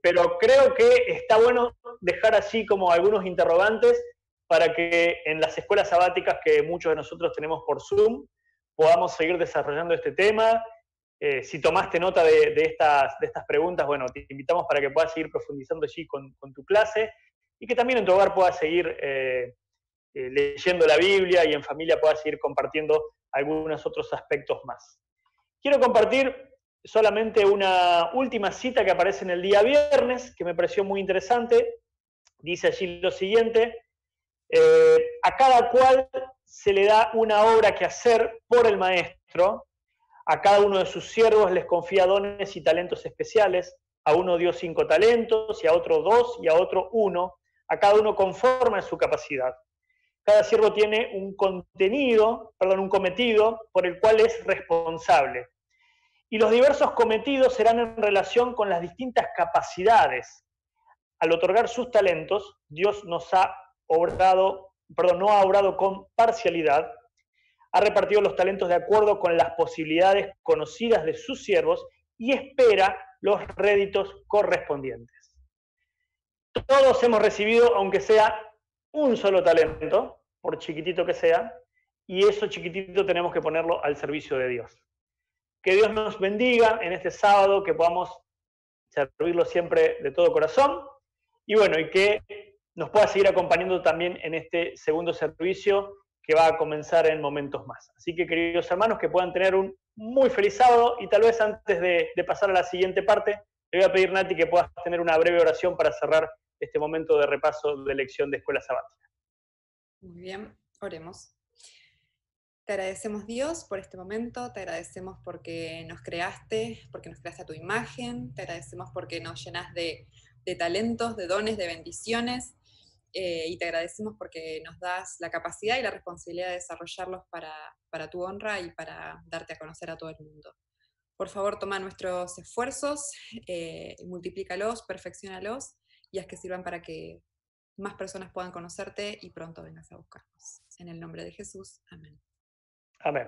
pero creo que está bueno dejar así como algunos interrogantes para que en las escuelas sabáticas que muchos de nosotros tenemos por Zoom podamos seguir desarrollando este tema. Si tomaste nota de estas preguntas, bueno, te invitamos para que puedas seguir profundizando allí con tu clase y que también en tu hogar puedas seguir leyendo la Biblia y en familia puedas seguir compartiendo algunos otros aspectos más. Quiero compartir solamente una última cita que aparece en el día viernes, que me pareció muy interesante. Dice allí lo siguiente, a cada cual se le da una obra que hacer por el maestro, a cada uno de sus siervos les confía dones y talentos especiales, a uno dio 5 talentos, y a otro 2, y a otro 1, a cada uno conforme a su capacidad. Cada siervo tiene un cometido por el cual es responsable. Y los diversos cometidos serán en relación con las distintas capacidades. Al otorgar sus talentos, Dios no ha obrado con parcialidad, ha repartido los talentos de acuerdo con las posibilidades conocidas de sus siervos y espera los réditos correspondientes. Todos hemos recibido, aunque sea un solo talento, por chiquitito que sea, y eso chiquitito tenemos que ponerlo al servicio de Dios. Que Dios nos bendiga en este sábado, que podamos servirlo siempre de todo corazón, y bueno, y que nos pueda seguir acompañando también en este segundo servicio que va a comenzar en momentos más. Así que, queridos hermanos, que puedan tener un muy feliz sábado, y tal vez antes de pasar a la siguiente parte, le voy a pedir, Nati, que puedas tener una breve oración para cerrar este momento de repaso de lección de escuela sabática. Muy bien, oremos. Te agradecemos, Dios, por este momento, te agradecemos porque nos creaste a tu imagen, te agradecemos porque nos llenas de talentos, de dones, de bendiciones, y te agradecemos porque nos das la capacidad y la responsabilidad de desarrollarlos para tu honra y para darte a conocer a todo el mundo. Por favor, toma nuestros esfuerzos, multiplícalos, perfecciónalos, y haz que sirvan para que más personas puedan conocerte y pronto vengas a buscarnos. En el nombre de Jesús, amén. Amén.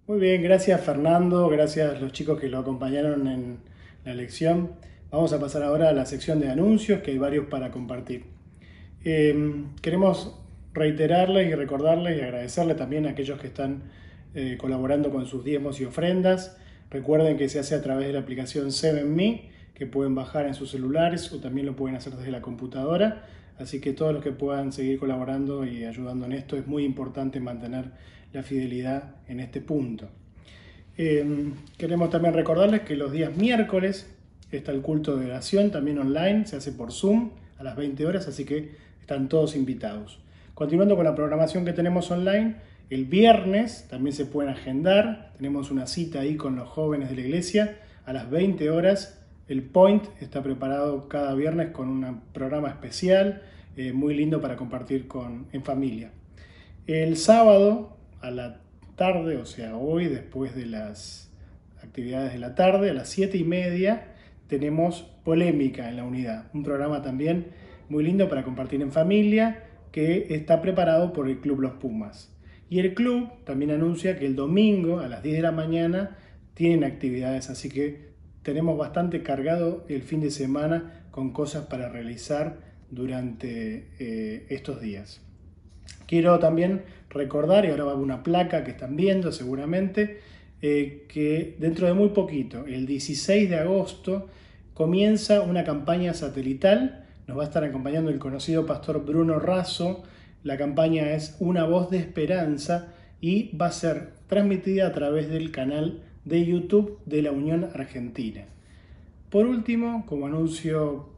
Muy bien, gracias Fernando, gracias a los chicos que lo acompañaron en la lección. Vamos a pasar ahora a la sección de anuncios, que hay varios para compartir. Queremos reiterarles y recordarles y agradecerles también a aquellos que están colaborando con sus diezmos y ofrendas. Recuerden que se hace a través de la aplicación 7Me, que pueden bajar en sus celulares o también lo pueden hacer desde la computadora. Así que todos los que puedan seguir colaborando y ayudando en esto, es muy importante mantener la fidelidad en este punto. Queremos también recordarles que los días miércoles está el culto de oración, también online, se hace por Zoom a las 20 horas, así que están todos invitados. Continuando con la programación que tenemos online, el viernes también se pueden agendar, tenemos una cita ahí con los jóvenes de la iglesia a las 20 horas. El Point está preparado cada viernes con un programa especial, muy lindo para compartir en familia. El sábado a la tarde, o sea hoy, después de las actividades de la tarde, a las 7:30, tenemos Polémica en la Unidad, un programa también muy lindo para compartir en familia, que está preparado por el Club Los Pumas. Y el club también anuncia que el domingo a las 10 de la mañana tienen actividades, así que tenemos bastante cargado el fin de semana con cosas para realizar durante estos días. Quiero también recordar, y ahora va a haber una placa que están viendo seguramente, que dentro de muy poquito, el 16 de agosto, comienza una campaña satelital. Nos va a estar acompañando el conocido pastor Bruno Razo. La campaña es Una Voz de Esperanza y va a ser transmitida a través del canal de YouTube de la Unión Argentina. Por último, como anuncio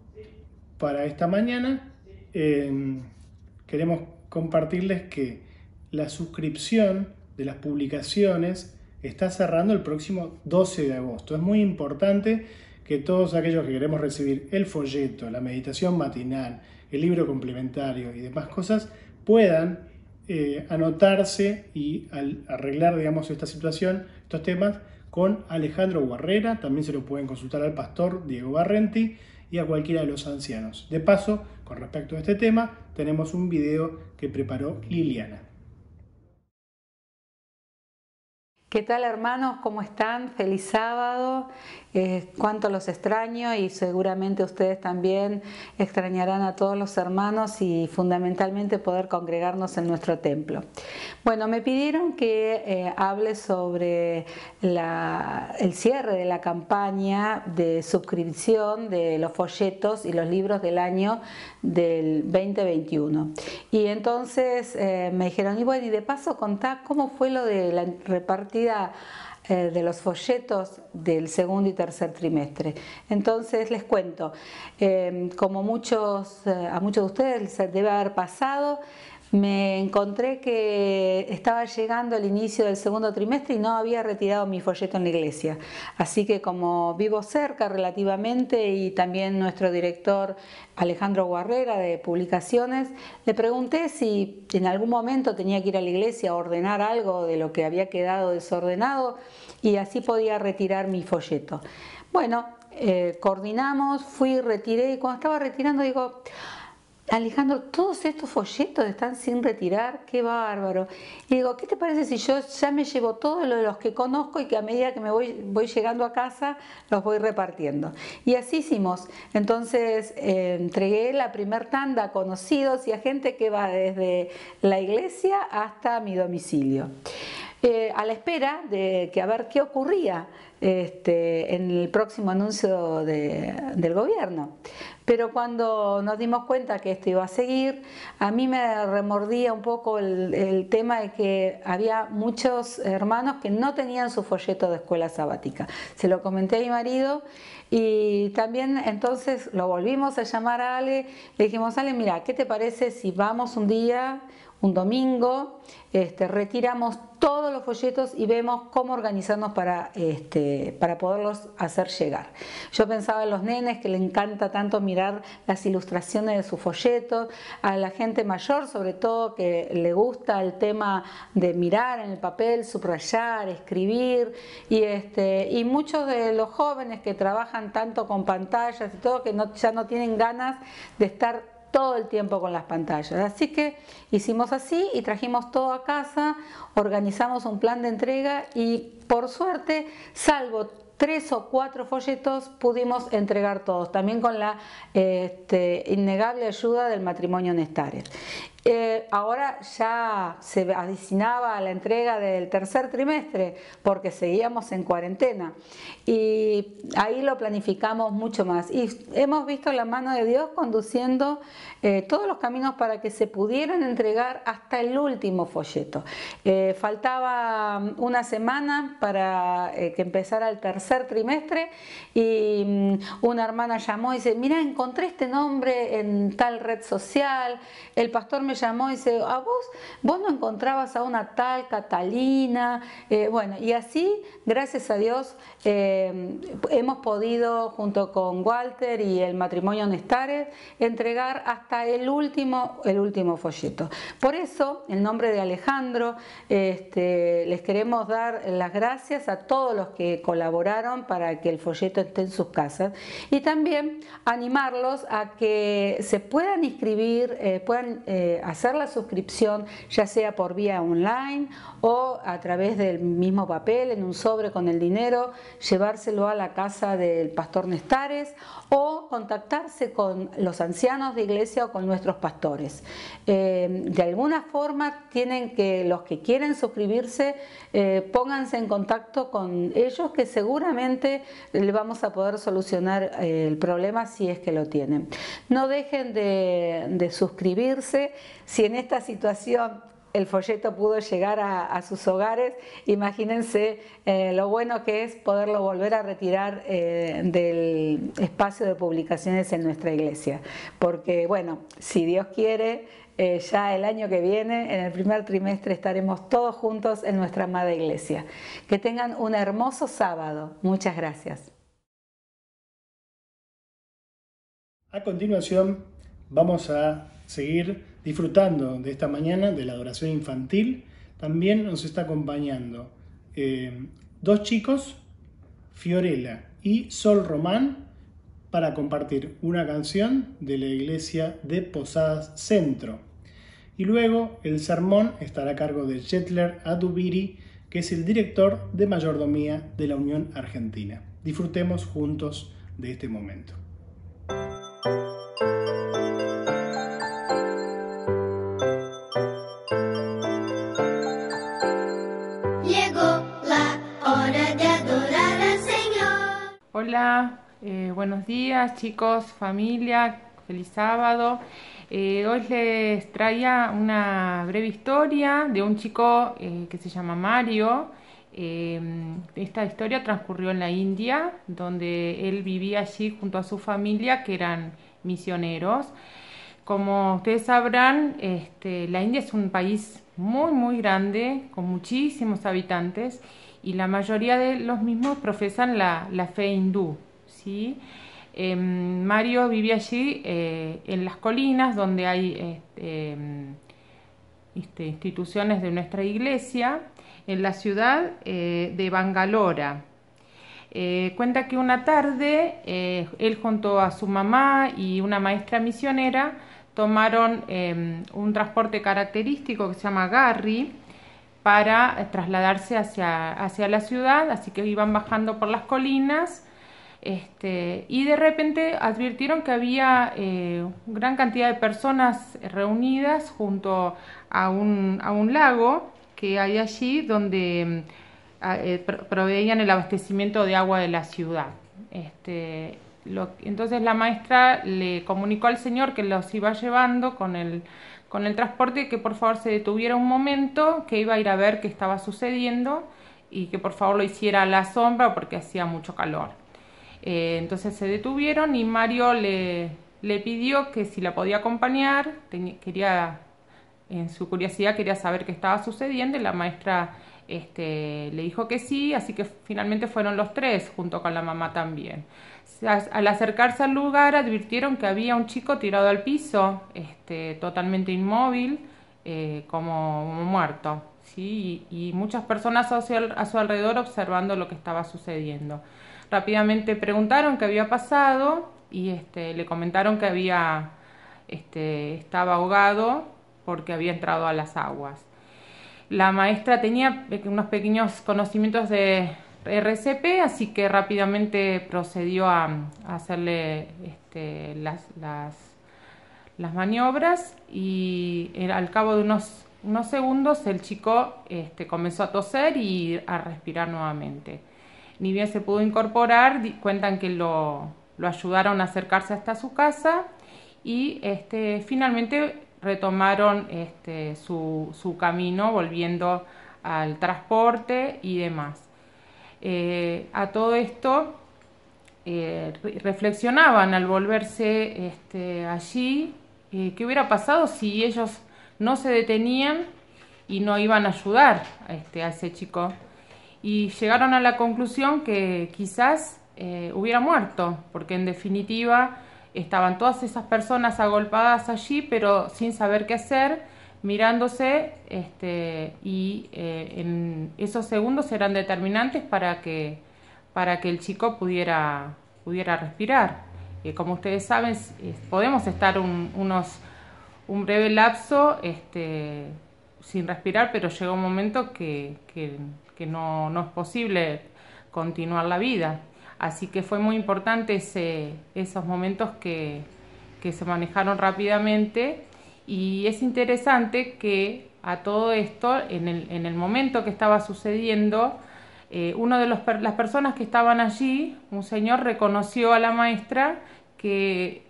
para esta mañana, queremos compartirles que la suscripción de las publicaciones está cerrando el próximo 12 de agosto. Es muy importante que todos aquellos que queremos recibir el folleto, la meditación matinal, el libro complementario y demás cosas puedan anotarse y arreglar, digamos, esta situación, estos temas, con Alejandro Guarrera. También se lo pueden consultar al pastor Diego Barrenti y a cualquiera de los ancianos. De paso, con respecto a este tema, tenemos un video que preparó Liliana. ¿Qué tal, hermanos? ¿Cómo están? Feliz sábado. Cuánto los extraño, y seguramente ustedes también extrañarán a todos los hermanos y fundamentalmente poder congregarnos en nuestro templo. Bueno, me pidieron que hable sobre el cierre de la campaña de suscripción de los folletos y los libros del año del 2021. Y entonces me dijeron, y bueno, y de paso contá cómo fue lo de la repartida de los folletos del segundo y tercer trimestre. Entonces les cuento, como a muchos de ustedes les debe haber pasado, me encontré que estaba llegando el inicio del segundo trimestre y no había retirado mi folleto en la iglesia. Así que, como vivo cerca relativamente, y también nuestro director Alejandro Guarrera de Publicaciones, le pregunté si en algún momento tenía que ir a la iglesia a ordenar algo de lo que había quedado desordenado y así podía retirar mi folleto. Bueno, coordinamos, fui, retiré, y cuando estaba retirando digo: Alejandro, todos estos folletos están sin retirar, qué bárbaro. Y digo, ¿qué te parece si yo ya me llevo todos los que conozco y que a medida que me voy llegando a casa los voy repartiendo? Y así hicimos. Entonces entregué la primer tanda a conocidos y a gente que va desde la iglesia hasta mi domicilio. A la espera de que a ver qué ocurría en el próximo anuncio del gobierno. Pero cuando nos dimos cuenta que esto iba a seguir, a mí me remordía un poco el tema de que había muchos hermanos que no tenían su folleto de escuela sabática. Se lo comenté a mi marido y también entonces lo volvimos a llamar a Ale. Le dijimos: Ale, mira, ¿qué te parece si vamos un día, un domingo, retiramos todos los folletos y vemos cómo organizarnos para poderlos hacer llegar? Yo pensaba en los nenes que le encanta tanto mirar las ilustraciones de sus folletos, a la gente mayor sobre todo que le gusta el tema de mirar en el papel, subrayar, escribir, y muchos de los jóvenes que trabajan tanto con pantallas y todo, que ya no tienen ganas de estar todo el tiempo con las pantallas. Así que hicimos así y trajimos todo a casa, organizamos un plan de entrega y, por suerte, salvo 3 o 4 folletos, pudimos entregar todos, también con la innegable ayuda del matrimonio Nestares. Ahora ya se avecinaba la entrega del tercer trimestre porque seguíamos en cuarentena y ahí lo planificamos mucho más y hemos visto la mano de Dios conduciendo todos los caminos para que se pudieran entregar hasta el último folleto. Faltaba una semana para que empezara el tercer trimestre y una hermana llamó y dice: mira, encontré este nombre en tal red social. El pastor me llamó y dice: ¿a vos no encontrabas a una tal Catalina? Bueno, y así, gracias a Dios, hemos podido, junto con Walter y el matrimonio Nestares, entregar hasta el último folleto. Por eso, en nombre de Alejandro, les queremos dar las gracias a todos los que colaboraron para que el folleto esté en sus casas y también animarlos a que se puedan inscribir, puedan hacer la suscripción, ya sea por vía online o a través del mismo papel, en un sobre con el dinero, llevárselo a la casa del pastor Nestares o contactarse con los ancianos de iglesia o con nuestros pastores. De alguna forma tienen que, los que quieren suscribirse, pónganse en contacto con ellos, que seguramente le vamos a poder solucionar el problema si es que lo tienen. No dejen de suscribirse. Si en esta situación el folleto pudo llegar a sus hogares, imagínense lo bueno que es poderlo volver a retirar del espacio de publicaciones en nuestra iglesia. Porque, bueno, si Dios quiere, ya el año que viene, en el primer trimestre, estaremos todos juntos en nuestra amada iglesia. Que tengan un hermoso sábado. Muchas gracias. A continuación, vamos a seguir disfrutando de esta mañana de la adoración infantil. También nos está acompañando dos chicos, Fiorella y Sol Román, para compartir una canción de la iglesia de Posadas Centro. Y luego el sermón estará a cargo de Jetler Adubiri, que es el director de mayordomía de la Unión Argentina. Disfrutemos juntos de este momento. Hola, buenos días chicos, familia, feliz sábado. Hoy les traía una breve historia de un chico que se llama Mario. Esta historia transcurrió en la India, donde él vivía allí junto a su familia, que eran misioneros. Como ustedes sabrán, la India es un país muy grande, con muchísimos habitantes, y la mayoría de los mismos profesan la fe hindú, ¿sí? Mario vivía allí en las colinas donde hay instituciones de nuestra iglesia, en la ciudad de Bangalora. Cuenta que una tarde él junto a su mamá y una maestra misionera tomaron un transporte característico que se llama Garri para trasladarse hacia la ciudad, así que iban bajando por las colinas y de repente advirtieron que había gran cantidad de personas reunidas junto a un lago que hay allí donde proveían el abastecimiento de agua de la ciudad. Entonces la maestra le comunicó al señor que los iba llevando con el transporte, que por favor se detuviera un momento, que iba a ir a ver qué estaba sucediendo y que por favor lo hiciera a la sombra porque hacía mucho calor. Entonces se detuvieron y Mario le pidió que si la podía acompañar, en su curiosidad quería saber qué estaba sucediendo, y la maestra le dijo que sí, así que finalmente fueron los tres junto con la mamá también. Al acercarse al lugar advirtieron que había un chico tirado al piso, totalmente inmóvil, como muerto, ¿sí? Y muchas personas a su alrededor observando lo que estaba sucediendo. Rápidamente preguntaron qué había pasado y le comentaron que estaba ahogado porque había entrado a las aguas. La maestra tenía unos pequeños conocimientos de RCP, así que rápidamente procedió a hacerle las maniobras y al cabo de unos segundos el chico comenzó a toser y a respirar nuevamente. Ni bien se pudo incorporar, cuentan que lo ayudaron a acercarse hasta su casa y finalmente retomaron su camino volviendo al transporte y demás. A todo esto reflexionaban al volverse allí, qué hubiera pasado si ellos no se detenían y no iban a ayudar a ese chico, y llegaron a la conclusión que quizás hubiera muerto, porque en definitiva estaban todas esas personas agolpadas allí pero sin saber qué hacer, mirándose, y en esos segundos eran determinantes para que el chico pudiera respirar. Como ustedes saben, podemos estar un breve lapso sin respirar, pero llega un momento que no es posible continuar la vida. Así que fue muy importante esos momentos que se manejaron rápidamente, y es interesante que a todo esto, en el momento que estaba sucediendo, uno de las personas que estaban allí, un señor, reconoció a la maestra que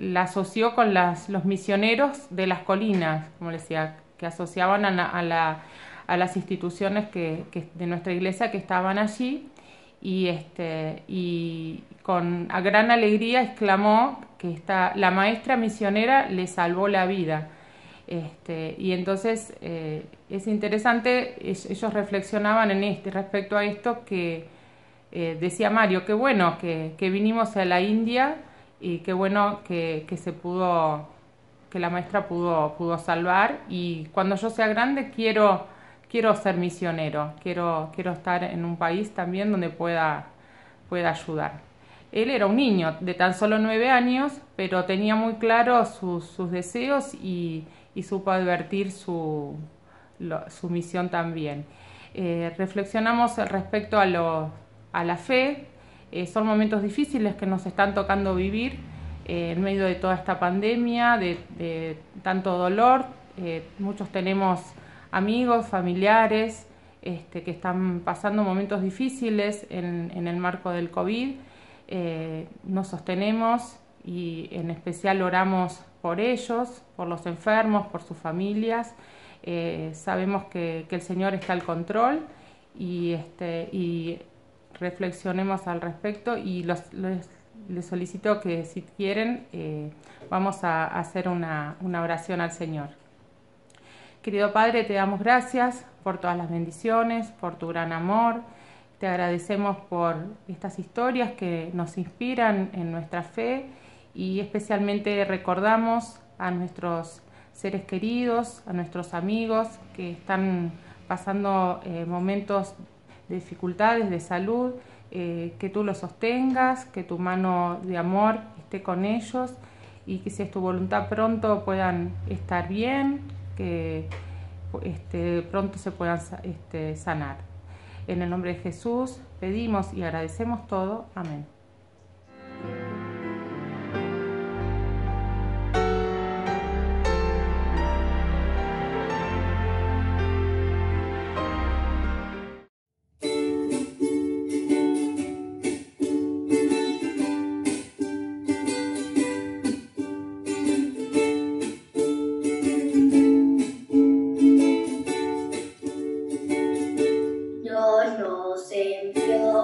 la asoció con los misioneros de las colinas, como les decía, que asociaban a las instituciones de nuestra iglesia que estaban allí, y con gran alegría exclamó que la maestra misionera le salvó la vida. Y entonces es interesante, ellos reflexionaban respecto a esto, que decía Mario, qué bueno que vinimos a la India, y qué bueno que la maestra pudo salvar, y cuando yo sea grande quiero ser misionero, quiero estar en un país también donde pueda ayudar. Él era un niño de tan solo 9 años, pero tenía muy claro sus deseos y supo advertir su misión también. Reflexionamos respecto a la fe. Son momentos difíciles que nos están tocando vivir en medio de toda esta pandemia, de tanto dolor. Muchos tenemos amigos, familiares que están pasando momentos difíciles en el marco del COVID. Nos sostenemos y en especial oramos por ellos, por los enfermos, por sus familias. Sabemos que el Señor está al control, y reflexionemos al respecto, y les solicito que, si quieren, vamos a hacer una oración al Señor. Querido Padre, te damos gracias por todas las bendiciones, por tu gran amor. Te agradecemos por estas historias que nos inspiran en nuestra fe, y especialmente recordamos a nuestros seres queridos, a nuestros amigos que están pasando momentos de dificultades de salud, que tú los sostengas, que tu mano de amor esté con ellos, y que si es tu voluntad pronto puedan estar bien, que pronto se puedan sanar. En el nombre de Jesús pedimos y agradecemos todo. Amén. Dios nos envió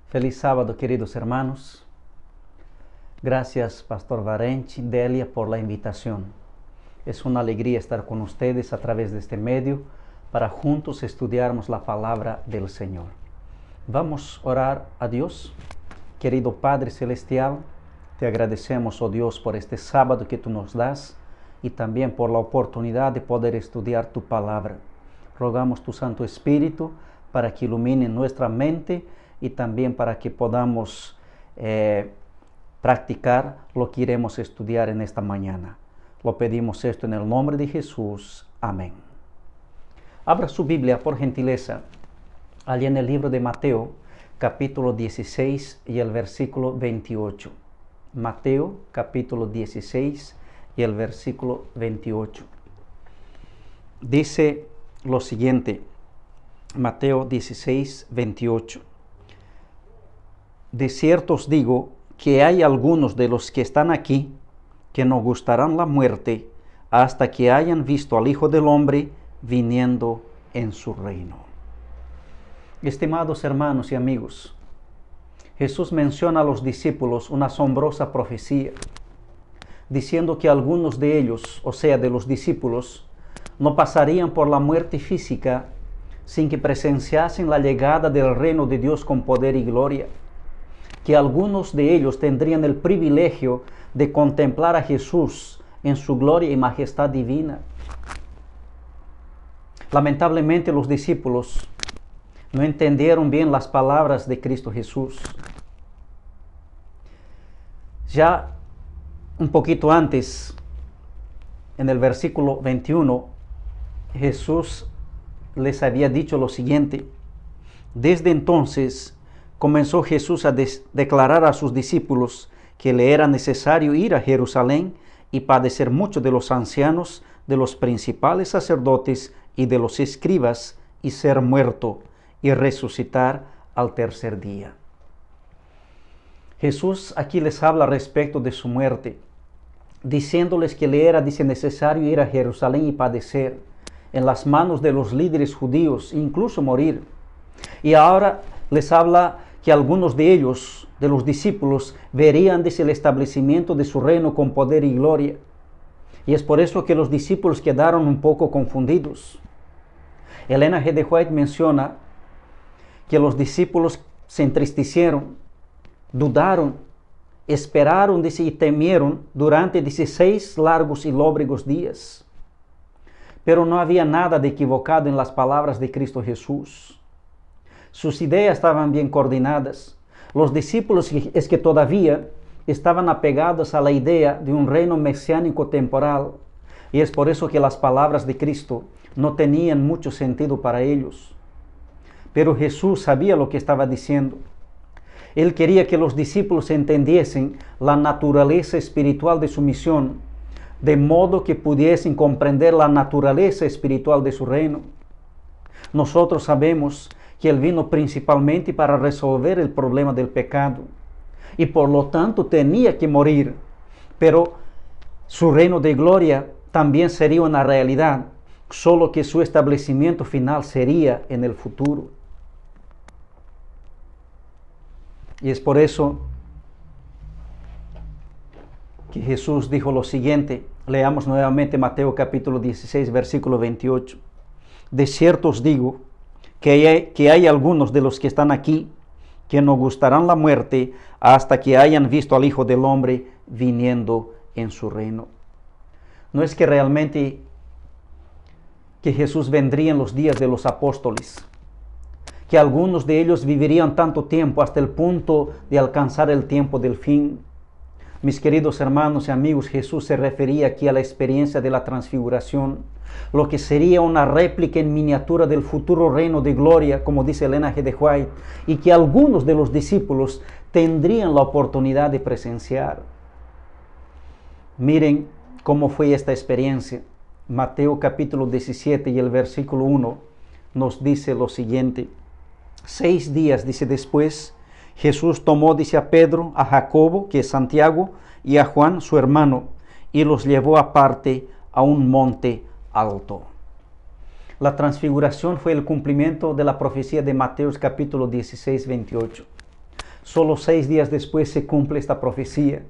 Feliz sábado, queridos hermanos. Gracias, Pastor Varente, Delia, por la invitación. Es una alegría estar con ustedes a través de este medio para juntos estudiarmos la palabra del Señor. Vamos a orar a Dios. Querido Padre Celestial, te agradecemos, oh Dios, por este sábado que tú nos das y también por la oportunidad de poder estudiar tu palabra. Rogamos tu Santo Espíritu para que ilumine nuestra mente y también para que podamos practicar lo que iremos estudiar en esta mañana. Lo pedimos esto en el nombre de Jesús. Amén. Abra su Biblia, por gentileza, allí en el libro de Mateo, capítulo 16 y el versículo 28. Mateo, capítulo 16 y el versículo 28. Dice lo siguiente, Mateo 16, 28. De cierto os digo que hay algunos de los que están aquí que no gustarán la muerte hasta que hayan visto al Hijo del Hombre viniendo en su reino. Estimados hermanos y amigos, Jesús menciona a los discípulos una asombrosa profecía, diciendo que algunos de ellos, o sea, de los discípulos, no pasarían por la muerte física sin que presenciasen la llegada del reino de Dios con poder y gloria, que algunos de ellos tendrían el privilegio de contemplar a Jesús en su gloria y majestad divina. Lamentablemente los discípulos no entendieron bien las palabras de Cristo Jesús. Ya un poquito antes, en el versículo 21, Jesús les había dicho lo siguiente: desde entonces comenzó Jesús a declarar a sus discípulos que le era necesario ir a Jerusalén y padecer mucho de los ancianos, de los principales sacerdotes y de los escribas, y ser muerto y resucitar al tercer día. Jesús aquí les habla respecto de su muerte, diciéndoles que le era necesario ir a Jerusalén y padecer en las manos de los líderes judíos, incluso morir. Y ahora les habla que algunos de ellos, de los discípulos, verían desde el establecimiento de su reino con poder y gloria. Y es por eso que los discípulos quedaron un poco confundidos. Elena G. de White menciona que los discípulos se entristecieron, dudaron, esperaron y temieron durante 16 largos y lóbregos días. Pero no había nada de equivocado en las palabras de Cristo Jesús. Sus ideas estaban bien coordinadas. Los discípulos es que todavía estaban apegados a la idea de un reino mesiánico temporal. Y es por eso que las palabras de Cristo no tenían mucho sentido para ellos. Pero Jesús sabía lo que estaba diciendo. Él quería que los discípulos entendiesen la naturaleza espiritual de su misión, de modo que pudiesen comprender la naturaleza espiritual de su reino. Nosotros sabemos que Él vino principalmente para resolver el problema del pecado y por lo tanto tenía que morir, pero su reino de gloria también sería una realidad, solo que su establecimiento final sería en el futuro. Y es por eso que Jesús dijo lo siguiente. Leamos nuevamente Mateo capítulo 16, versículo 28. De cierto os digo que hay algunos de los que están aquí que no gustarán la muerte hasta que hayan visto al Hijo del Hombre viniendo en su reino. No es que realmente que Jesús vendría en los días de los apóstoles, que algunos de ellos vivirían tanto tiempo hasta el punto de alcanzar el tiempo del fin. Mis queridos hermanos y amigos, Jesús se refería aquí a la experiencia de la transfiguración, lo que sería una réplica en miniatura del futuro reino de gloria, como dice Elena G. de White, y que algunos de los discípulos tendrían la oportunidad de presenciar. Miren cómo fue esta experiencia. Mateo capítulo 17 y el versículo 1 nos dice lo siguiente. 6 días, dice después, Jesús tomó, dice, a Pedro, a Jacobo, que es Santiago, y a Juan, su hermano, y los llevó aparte a un monte alto. La transfiguración fue el cumplimiento de la profecía de Mateo capítulo 16, 28. solo 6 días después se cumple esta profecía.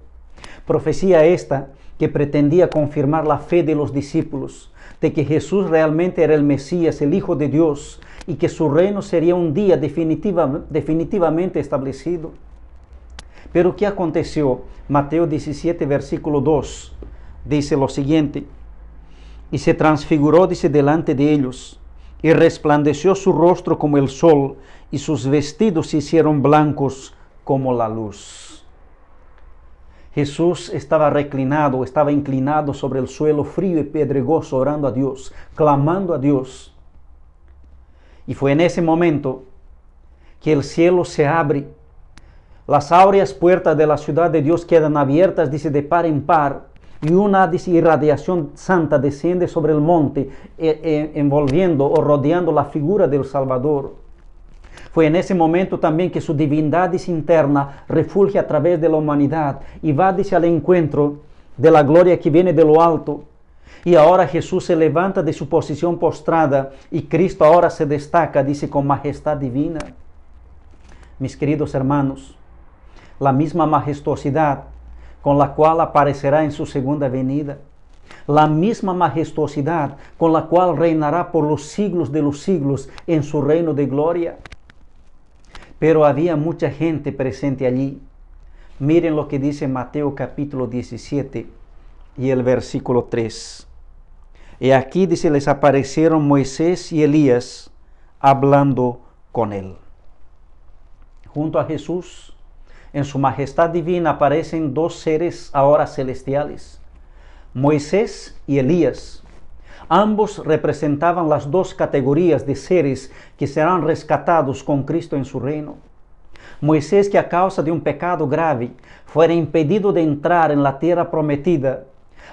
Profecía esta que pretendía confirmar la fe de los discípulos, de que Jesús realmente era el Mesías, el Hijo de Dios, y que su reino sería un día definitivamente establecido. Pero ¿qué aconteció? Mateo 17, versículo 2, dice lo siguiente: y se transfiguró, dice, delante de ellos, y resplandeció su rostro como el sol, y sus vestidos se hicieron blancos como la luz. Jesús estaba reclinado, estaba inclinado sobre el suelo frío y pedregoso, orando a Dios, clamando a Dios. Y fue en ese momento que el cielo se abre. Las áureas puertas de la ciudad de Dios quedan abiertas, dice, de par en par. Y una, dice, irradiación santa desciende sobre el monte, envolviendo o rodeando la figura del Salvador. Fue en ese momento también que su divindad, dice, interna refulge a través de la humanidad y va, dice, al encuentro de la gloria que viene de lo alto. Y ahora Jesús se levanta de su posición postrada y Cristo ahora se destaca, dice, con majestad divina. Mis queridos hermanos, la misma majestuosidad con la cual aparecerá en su segunda venida, la misma majestuosidad con la cual reinará por los siglos de los siglos en su reino de gloria. Pero había mucha gente presente allí. Miren lo que dice Mateo capítulo 17 y el versículo 3. Y aquí dice, les aparecieron Moisés y Elías hablando con él. Junto a Jesús, en su majestad divina, aparecen dos seres ahora celestiales, Moisés y Elías. Ambos representaban las dos categorías de seres que serán rescatados con Cristo en su reino. Moisés, que a causa de un pecado grave fuera impedido de entrar en la tierra prometida,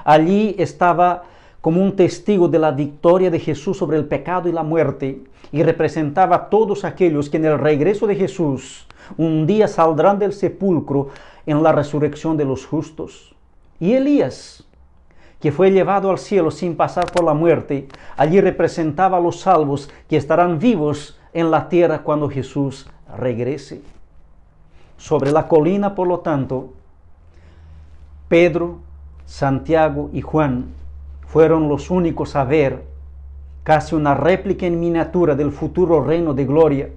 allí estaba como un testigo de la victoria de Jesús sobre el pecado y la muerte, y representaba a todos aquellos que en el regreso de Jesús un día saldrán del sepulcro en la resurrección de los justos. Y Elías, que fue llevado al cielo sin pasar por la muerte, allí representaba a los salvos que estarán vivos en la tierra cuando Jesús regrese. Sobre la colina, por lo tanto, Pedro, Santiago y Juan fueron los únicos a ver casi una réplica en miniatura del futuro reino de gloria.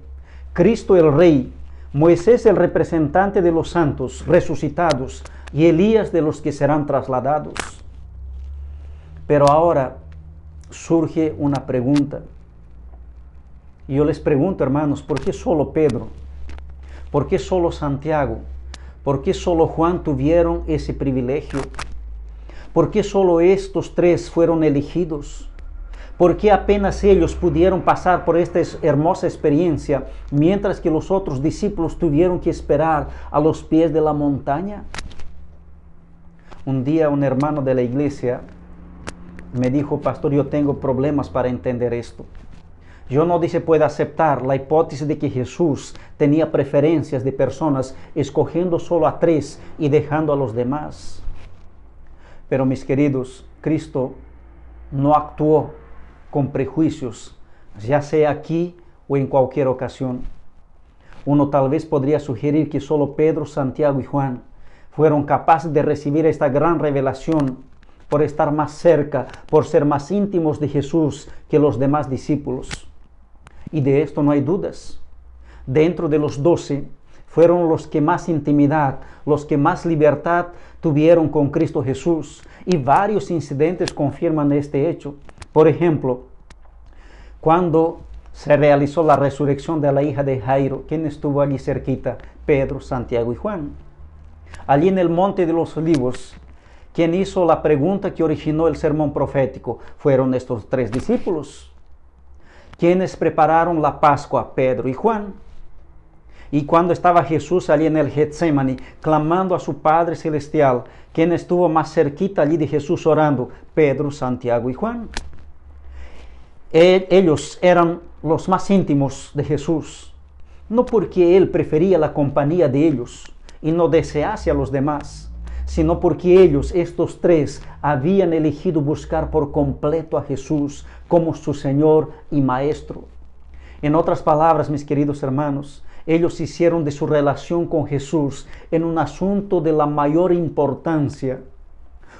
Cristo el Rey, Moisés el representante de los santos resucitados y Elías de los que serán trasladados. Pero ahora surge una pregunta. Y yo les pregunto, hermanos, ¿por qué solo Pedro? ¿Por qué solo Santiago? ¿Por qué solo Juan tuvieron ese privilegio? ¿Por qué solo estos tres fueron elegidos? ¿Por qué apenas ellos pudieron pasar por esta hermosa experiencia, mientras que los otros discípulos tuvieron que esperar a los pies de la montaña? Un día un hermano de la iglesia me dijo, pastor, yo tengo problemas para entender esto. Yo no puedo aceptar la hipótesis de que Jesús tenía preferencias de personas, escogiendo solo a 3 y dejando a los demás. Pero mis queridos, Cristo no actuó con prejuicios, ya sea aquí o en cualquier ocasión. Uno tal vez podría sugerir que solo Pedro, Santiago y Juan fueron capaces de recibir esta gran revelación por estar más cerca, por ser más íntimos de Jesús que los demás discípulos. Y de esto no hay dudas. Dentro de los 12 fueron los que más intimidad, los que más libertad tuvieron con Cristo Jesús. Y varios incidentes confirman este hecho. Por ejemplo, cuando se realizó la resurrección de la hija de Jairo, ¿quién estuvo allí cerquita? Pedro, Santiago y Juan. Allí en el Monte de los Olivos, ¿quién hizo la pregunta que originó el sermón profético? Fueron estos 3 discípulos. ¿Quiénes prepararon la Pascua? Pedro y Juan. Y cuando estaba Jesús allí en el Getsemaní, clamando a su Padre Celestial, ¿quién estuvo más cerquita allí de Jesús orando? Pedro, Santiago y Juan. Ellos eran los más íntimos de Jesús, no porque Él prefería la compañía de ellos y no desease a los demás, sino porque ellos, estos 3, habían elegido buscar por completo a Jesús como su Señor y Maestro. En otras palabras, mis queridos hermanos, ellos hicieron de su relación con Jesús en un asunto de la mayor importancia,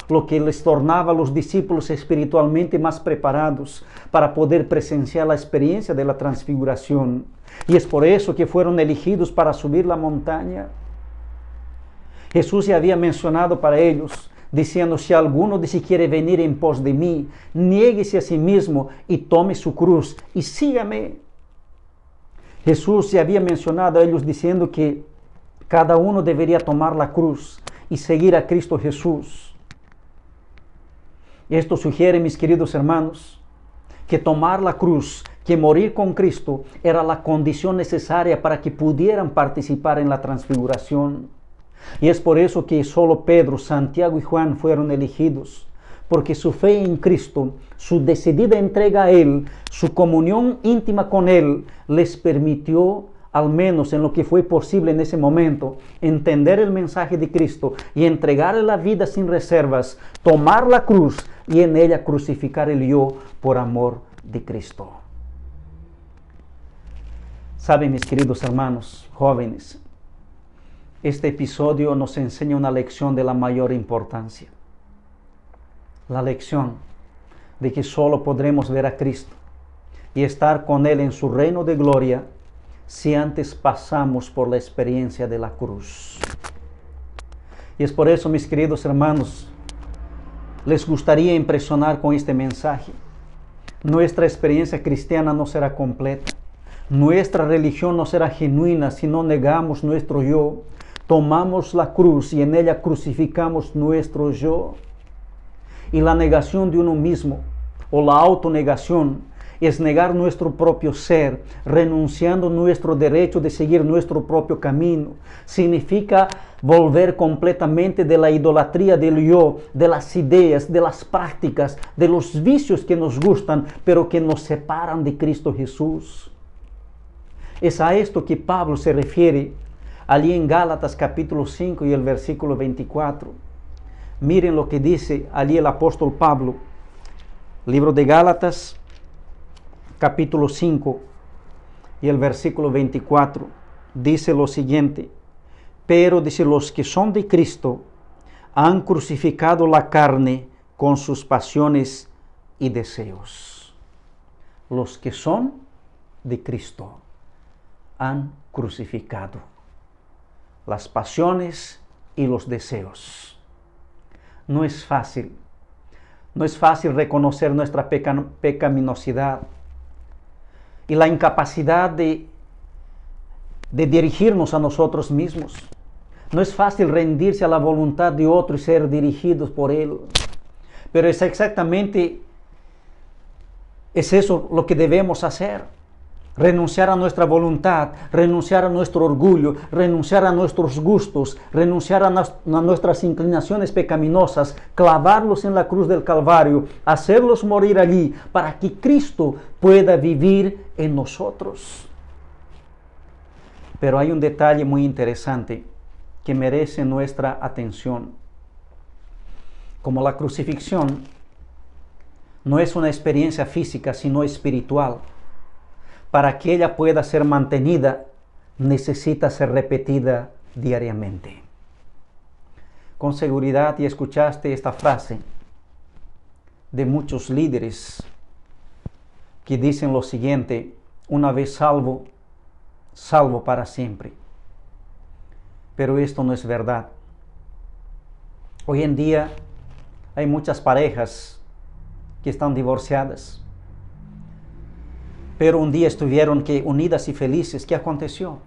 lo que les tornaba a los discípulos espiritualmente más preparados para poder presenciar la experiencia de la transfiguración. Y es por eso que fueron elegidos para subir la montaña. Jesús ya había mencionado para ellos, diciendo: si alguno dice quiere venir en pos de mí, niéguese a sí mismo y tome su cruz y sígame. Jesús ya había mencionado a ellos diciendo que cada uno debería tomar la cruz y seguir a Cristo Jesús. Esto sugiere, mis queridos hermanos, que tomar la cruz, que morir con Cristo, era la condición necesaria para que pudieran participar en la transfiguración. Y es por eso que solo Pedro, Santiago y Juan fueron elegidos, porque su fe en Cristo, su decidida entrega a Él, su comunión íntima con Él, les permitió, al menos en lo que fue posible en ese momento, entender el mensaje de Cristo y entregarle la vida sin reservas, tomar la cruz y en ella crucificar el yo por amor de Cristo. Saben, mis queridos hermanos, jóvenes, este episodio nos enseña una lección de la mayor importancia. La lección de que solo podremos ver a Cristo y estar con Él en su reino de gloria si antes pasamos por la experiencia de la cruz. Y es por eso, mis queridos hermanos, les gustaría impresionar con este mensaje. Nuestra experiencia cristiana no será completa. Nuestra religión no será genuina si no negamos nuestro yo. Tomamos la cruz y en ella crucificamos nuestro yo. Y la negación de uno mismo, o la autonegación, es negar nuestro propio ser, renunciando nuestro derecho de seguir nuestro propio camino. Significa volver completamente de la idolatría del yo, de las ideas, de las prácticas, de los vicios que nos gustan, pero que nos separan de Cristo Jesús. Es a esto que Pablo se refiere allí en Gálatas capítulo 5 y el versículo 24. Miren lo que dice allí el apóstol Pablo. Libro de Gálatas, capítulo 5 y el versículo 24. Dice lo siguiente: pero dice, los que son de Cristo han crucificado la carne con sus pasiones y deseos. Los que son de Cristo han crucificado las pasiones y los deseos. No es fácil. No es fácil reconocer nuestra pecaminosidad y la incapacidad de dirigirnos a nosotros mismos. No es fácil rendirse a la voluntad de otro y ser dirigidos por Él. Pero es exactamente eso lo que debemos hacer. Renunciar a nuestra voluntad, renunciar a nuestro orgullo, renunciar a nuestros gustos, renunciar a nuestras inclinaciones pecaminosas, clavarlos en la cruz del Calvario, hacerlos morir allí para que Cristo pueda vivir en nosotros. Pero hay un detalle muy interesante que merece nuestra atención. Como la crucifixión no es una experiencia física, sino espiritual. Para que ella pueda ser mantenida, necesita ser repetida diariamente. Con seguridad, y escuchaste esta frase de muchos líderes que dicen lo siguiente: una vez salvo, salvo para siempre. Pero esto no es verdad. Hoy en día hay muchas parejas que están divorciadas, pero un día estuvieron unidas y felices. ¿Qué aconteció?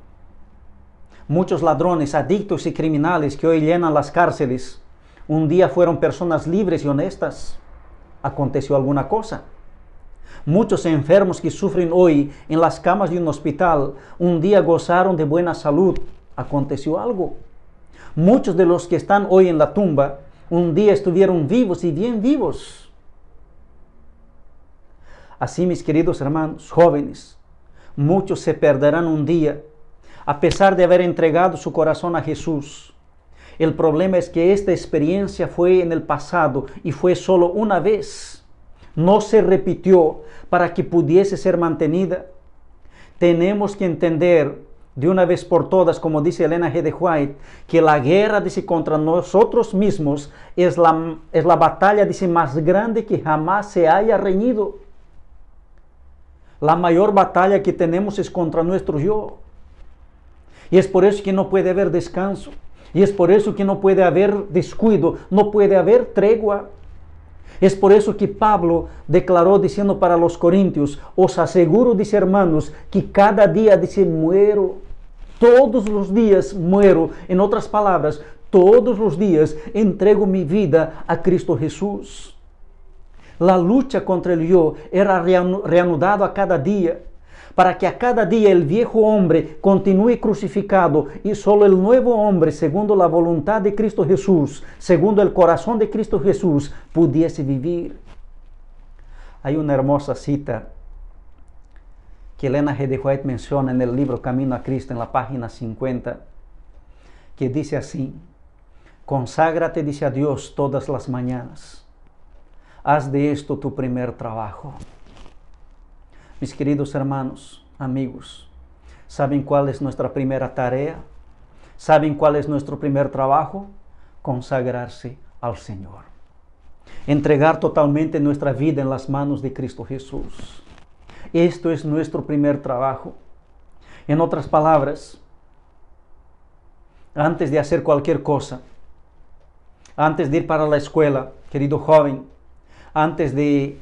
Muchos ladrones, adictos y criminales que hoy llenan las cárceles, un día fueron personas libres y honestas. ¿Aconteció alguna cosa? Muchos enfermos que sufren hoy en las camas de un hospital, un día gozaron de buena salud. ¿Aconteció algo? Muchos de los que están hoy en la tumba, un día estuvieron vivos y bien vivos. Así, mis queridos hermanos, jóvenes, muchos se perderán un día, a pesar de haber entregado su corazón a Jesús. El problema es que esta experiencia fue en el pasado y fue solo una vez. No se repitió para que pudiese ser mantenida. Tenemos que entender de una vez por todas, como dice Elena G. de White, que la guerra, dice, contra nosotros mismos es la batalla, dice, más grande que jamás se haya reñido. La mayor batalla que tenemos es contra nuestro yo. Y es por eso que no puede haber descanso. Y es por eso que no puede haber descuido, no puede haber tregua. Es por eso que Pablo declaró diciendo para los corintios, os aseguro, dice, hermanos, que cada día, dice, muero. Todos los días muero. En otras palabras, todos los días entrego mi vida a Cristo Jesús. La lucha contra el yo era reanudada a cada día, para que a cada día el viejo hombre continúe crucificado y solo el nuevo hombre, segundo la voluntad de Cristo Jesús, segundo el corazón de Cristo Jesús, pudiese vivir. Hay una hermosa cita que Elena G. de White menciona en el libro Camino a Cristo, en la página 50, que dice así: conságrate, dice, a Dios todas las mañanas. Haz de esto tu primer trabajo. Mis queridos hermanos, amigos, ¿saben cuál es nuestra primera tarea? ¿Saben cuál es nuestro primer trabajo? Consagrarse al Señor. Entregar totalmente nuestra vida en las manos de Cristo Jesús. Esto es nuestro primer trabajo. En otras palabras, antes de hacer cualquier cosa, antes de ir para la escuela, querido joven, antes de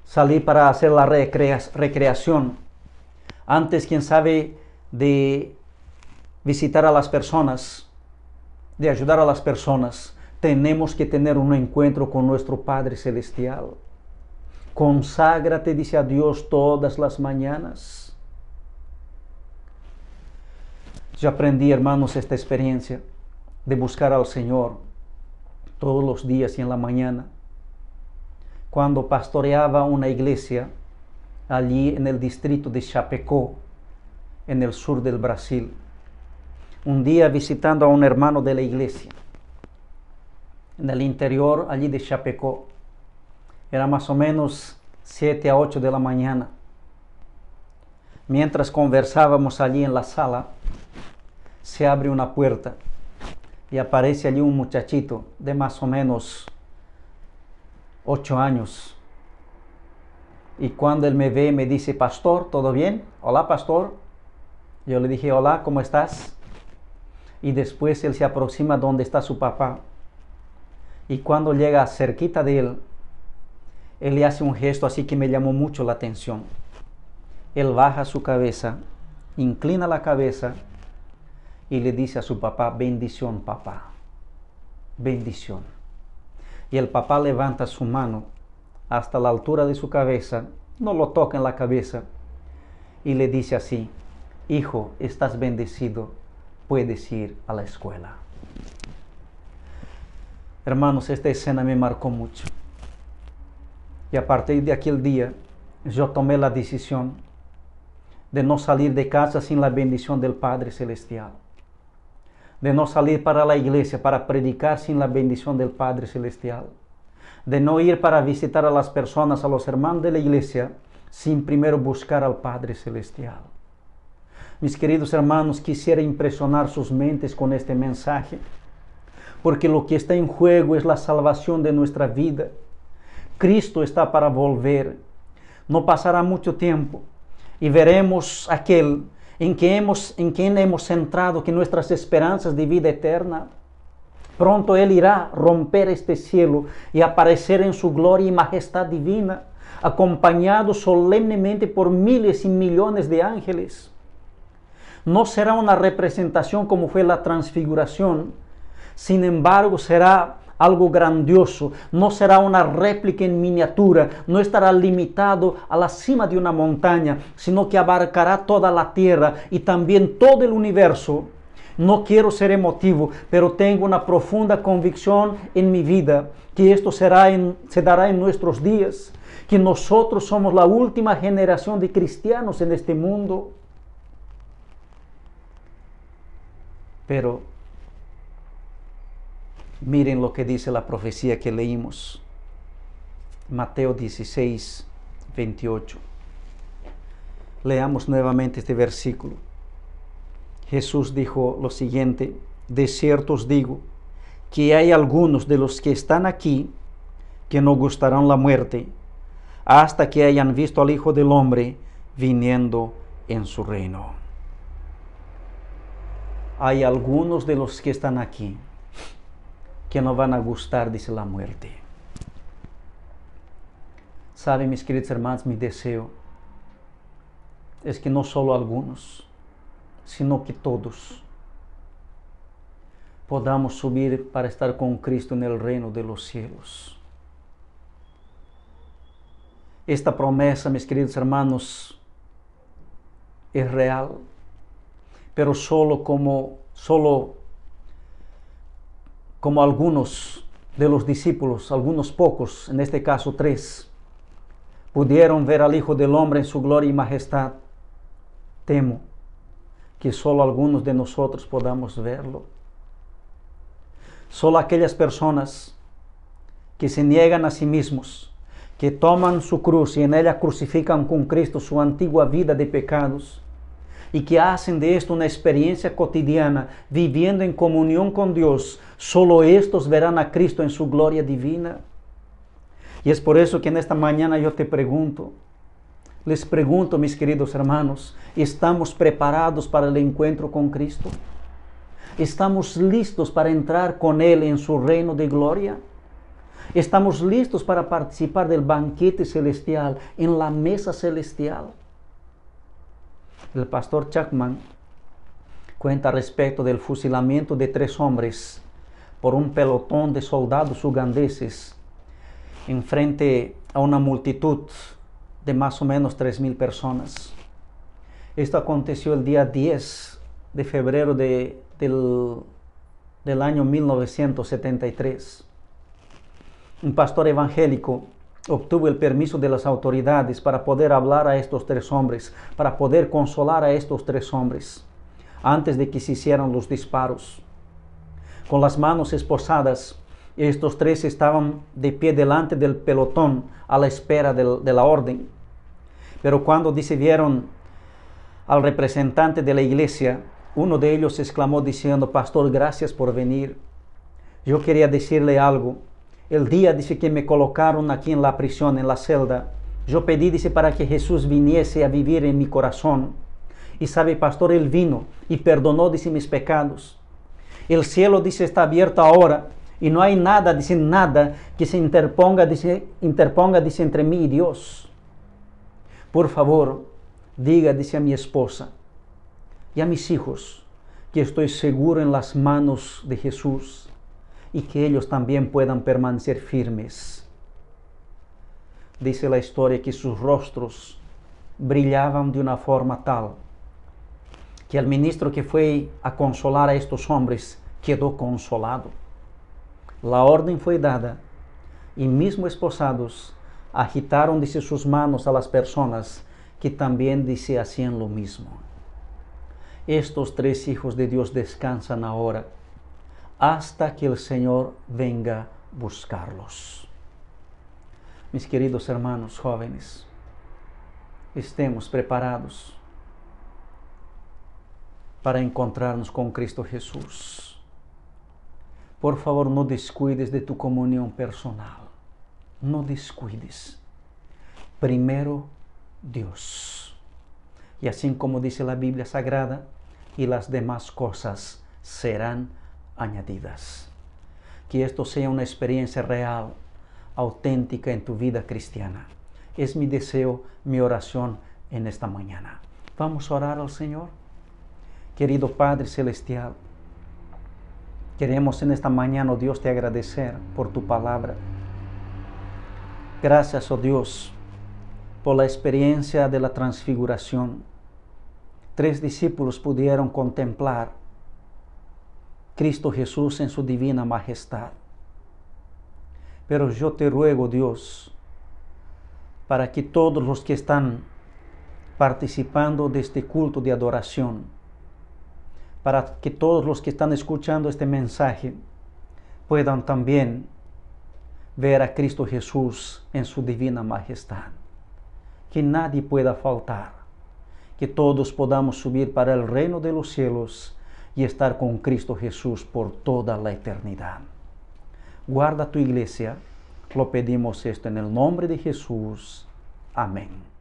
salir para hacer la recreación, antes, quién sabe, de visitar a las personas, de ayudar a las personas, tenemos que tener un encuentro con nuestro Padre Celestial. Conságrate, dice, a Dios todas las mañanas. Yo aprendí, hermanos, esta experiencia de buscar al Señor todos los días y en la mañana, cuando pastoreaba una iglesia allí en el distrito de Chapecó, en el sur del Brasil. Un día visitando a un hermano de la iglesia, en el interior allí de Chapecó, era más o menos 7 a 8 de la mañana. Mientras conversábamos allí en la sala, se abre una puerta y aparece allí un muchachito de más o menos 8 años. Y cuando él me ve, me dice: pastor, ¿todo bien? Hola, pastor. Yo le dije: hola, ¿cómo estás? Y después él se aproxima donde está su papá. Y cuando llega cerquita de él le hace un gesto así que me llamó mucho la atención. Él baja su cabeza, inclina la cabeza y le dice a su papá: bendición, papá, bendición. Y el papá levanta su mano hasta la altura de su cabeza, no lo toca en la cabeza, y le dice así: hijo, estás bendecido, puedes ir a la escuela. Hermanos, esta escena me marcó mucho. Y a partir de aquel día, yo tomé la decisión de no salir de casa sin la bendición del Padre Celestial. De no salir para la iglesia para predicar sin la bendición del Padre Celestial. De no ir para visitar a las personas, a los hermanos de la iglesia, sin primero buscar al Padre Celestial. Mis queridos hermanos, quisiera impresionar sus mentes con este mensaje, porque lo que está en juego es la salvación de nuestra vida. Cristo está para volver. No pasará mucho tiempo y veremos aquel en quien hemos centrado que nuestras esperanzas de vida eterna. Pronto Él irá a romper este cielo y aparecer en su gloria y majestad divina, acompañado solemnemente por miles y millones de ángeles. No será una representación como fue la transfiguración, sin embargo será algo grandioso, no será una réplica en miniatura, no estará limitado a la cima de una montaña, sino que abarcará toda la tierra y también todo el universo. No quiero ser emotivo, pero tengo una profunda convicción en mi vida que esto se dará en nuestros días, que nosotros somos la última generación de cristianos en este mundo. Pero miren lo que dice la profecía que leímos. Mateo 16, 28. Leamos nuevamente este versículo. Jesús dijo lo siguiente: de cierto os digo que hay algunos de los que están aquí que no gustarán la muerte hasta que hayan visto al Hijo del Hombre viniendo en su reino. Hay algunos de los que están aquí que no van a gustar, dice, la muerte. Saben, mis queridos hermanos, mi deseo es que no solo algunos, sino que todos podamos subir para estar con Cristo en el reino de los cielos. Esta promesa, mis queridos hermanos, es real, pero solo como algunos de los discípulos, algunos pocos, en este caso 3, pudieron ver al Hijo del Hombre en su gloria y majestad. Temo que solo algunos de nosotros podamos verlo. Solo aquellas personas que se niegan a sí mismos, que toman su cruz y en ella crucifican con Cristo su antigua vida de pecados y que hacen de esto una experiencia cotidiana, viviendo en comunión con Dios, solo estos verán a Cristo en su gloria divina. Y es por eso que en esta mañana yo les pregunto, mis queridos hermanos, ¿estamos preparados para el encuentro con Cristo? ¿Estamos listos para entrar con Él en su reino de gloria? ¿Estamos listos para participar del banquete celestial, en la mesa celestial? El pastor Chapman cuenta respecto del fusilamiento de 3 hombres por un pelotón de soldados ugandeses en frente a una multitud de más o menos 3,000 personas. Esto aconteció el día 10 de febrero del año 1973. Un pastor evangélico obtuvo el permiso de las autoridades para poder hablar a estos 3 hombres, para poder consolar a estos 3 hombres, antes de que se hicieran los disparos. Con las manos esposadas, estos 3 estaban de pie delante del pelotón a la espera de la orden. Pero cuando vieron al representante de la iglesia, uno de ellos exclamó diciendo: pastor, gracias por venir. Yo quería decirle algo. El día, que me colocaron aquí en la prisión, en la celda, yo pedí, para que Jesús viniese a vivir en mi corazón. Y sabe, pastor, Él vino y perdonó, mis pecados. El cielo, está abierto ahora y no hay nada, nada que se interponga, entre mí y Dios. Por favor, diga, a mi esposa y a mis hijos que estoy seguro en las manos de Jesús y que ellos también puedan permanecer firmes. Dice la historia que sus rostros brillaban de una forma tal que el ministro que fue a consolar a estos hombres quedó consolado. La orden fue dada y mismo esposados agitaron, sus manos a las personas que también, hacían lo mismo. Estos 3 hijos de Dios descansan ahora hasta que el Señor venga a buscarlos. Mis queridos hermanos jóvenes, estemos preparados para encontrarnos con Cristo Jesús. Por favor, no descuides de tu comunión personal. No descuides. Primero, Dios. Y así como dice la Biblia Sagrada, y las demás cosas serán añadidas. Que esto sea una experiencia real, auténtica en tu vida cristiana. Es mi deseo, mi oración en esta mañana. Vamos a orar al Señor. Querido Padre Celestial, queremos en esta mañana, oh Dios, te agradecer por tu palabra. Gracias, oh Dios, por la experiencia de la transfiguración. 3 discípulos pudieron contemplar Cristo Jesús en su divina majestad. Pero yo te ruego, Dios, para que todos los que están participando de este culto de adoración, para que todos los que están escuchando este mensaje puedan también ver a Cristo Jesús en su divina majestad. Que nadie pueda faltar, que todos podamos subir para el reino de los cielos y estar con Cristo Jesús por toda la eternidad. Guarda tu iglesia, lo pedimos esto en el nombre de Jesús. Amén.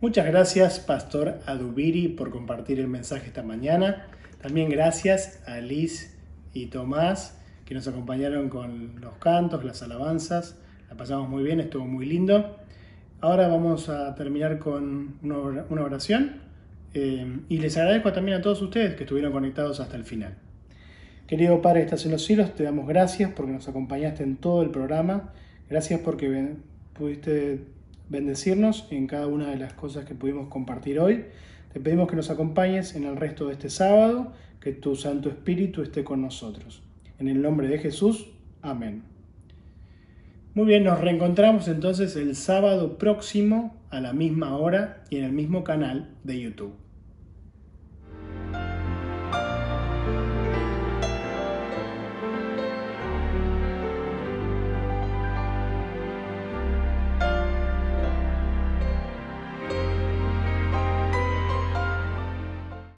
Muchas gracias, Pastor Adubiri, por compartir el mensaje esta mañana. También gracias a Liz y Tomás, que nos acompañaron con los cantos, las alabanzas. La pasamos muy bien, estuvo muy lindo. Ahora vamos a terminar con una oración. Y les agradezco también a todos ustedes que estuvieron conectados hasta el final. Querido Padre que estás en los cielos, te damos gracias porque nos acompañaste en todo el programa. Gracias porque pudiste bendecirnos en cada una de las cosas que pudimos compartir hoy. Te pedimos que nos acompañes en el resto de este sábado, que tu Santo Espíritu esté con nosotros. En el nombre de Jesús, amén. Muy bien, nos reencontramos entonces el sábado próximo a la misma hora y en el mismo canal de YouTube.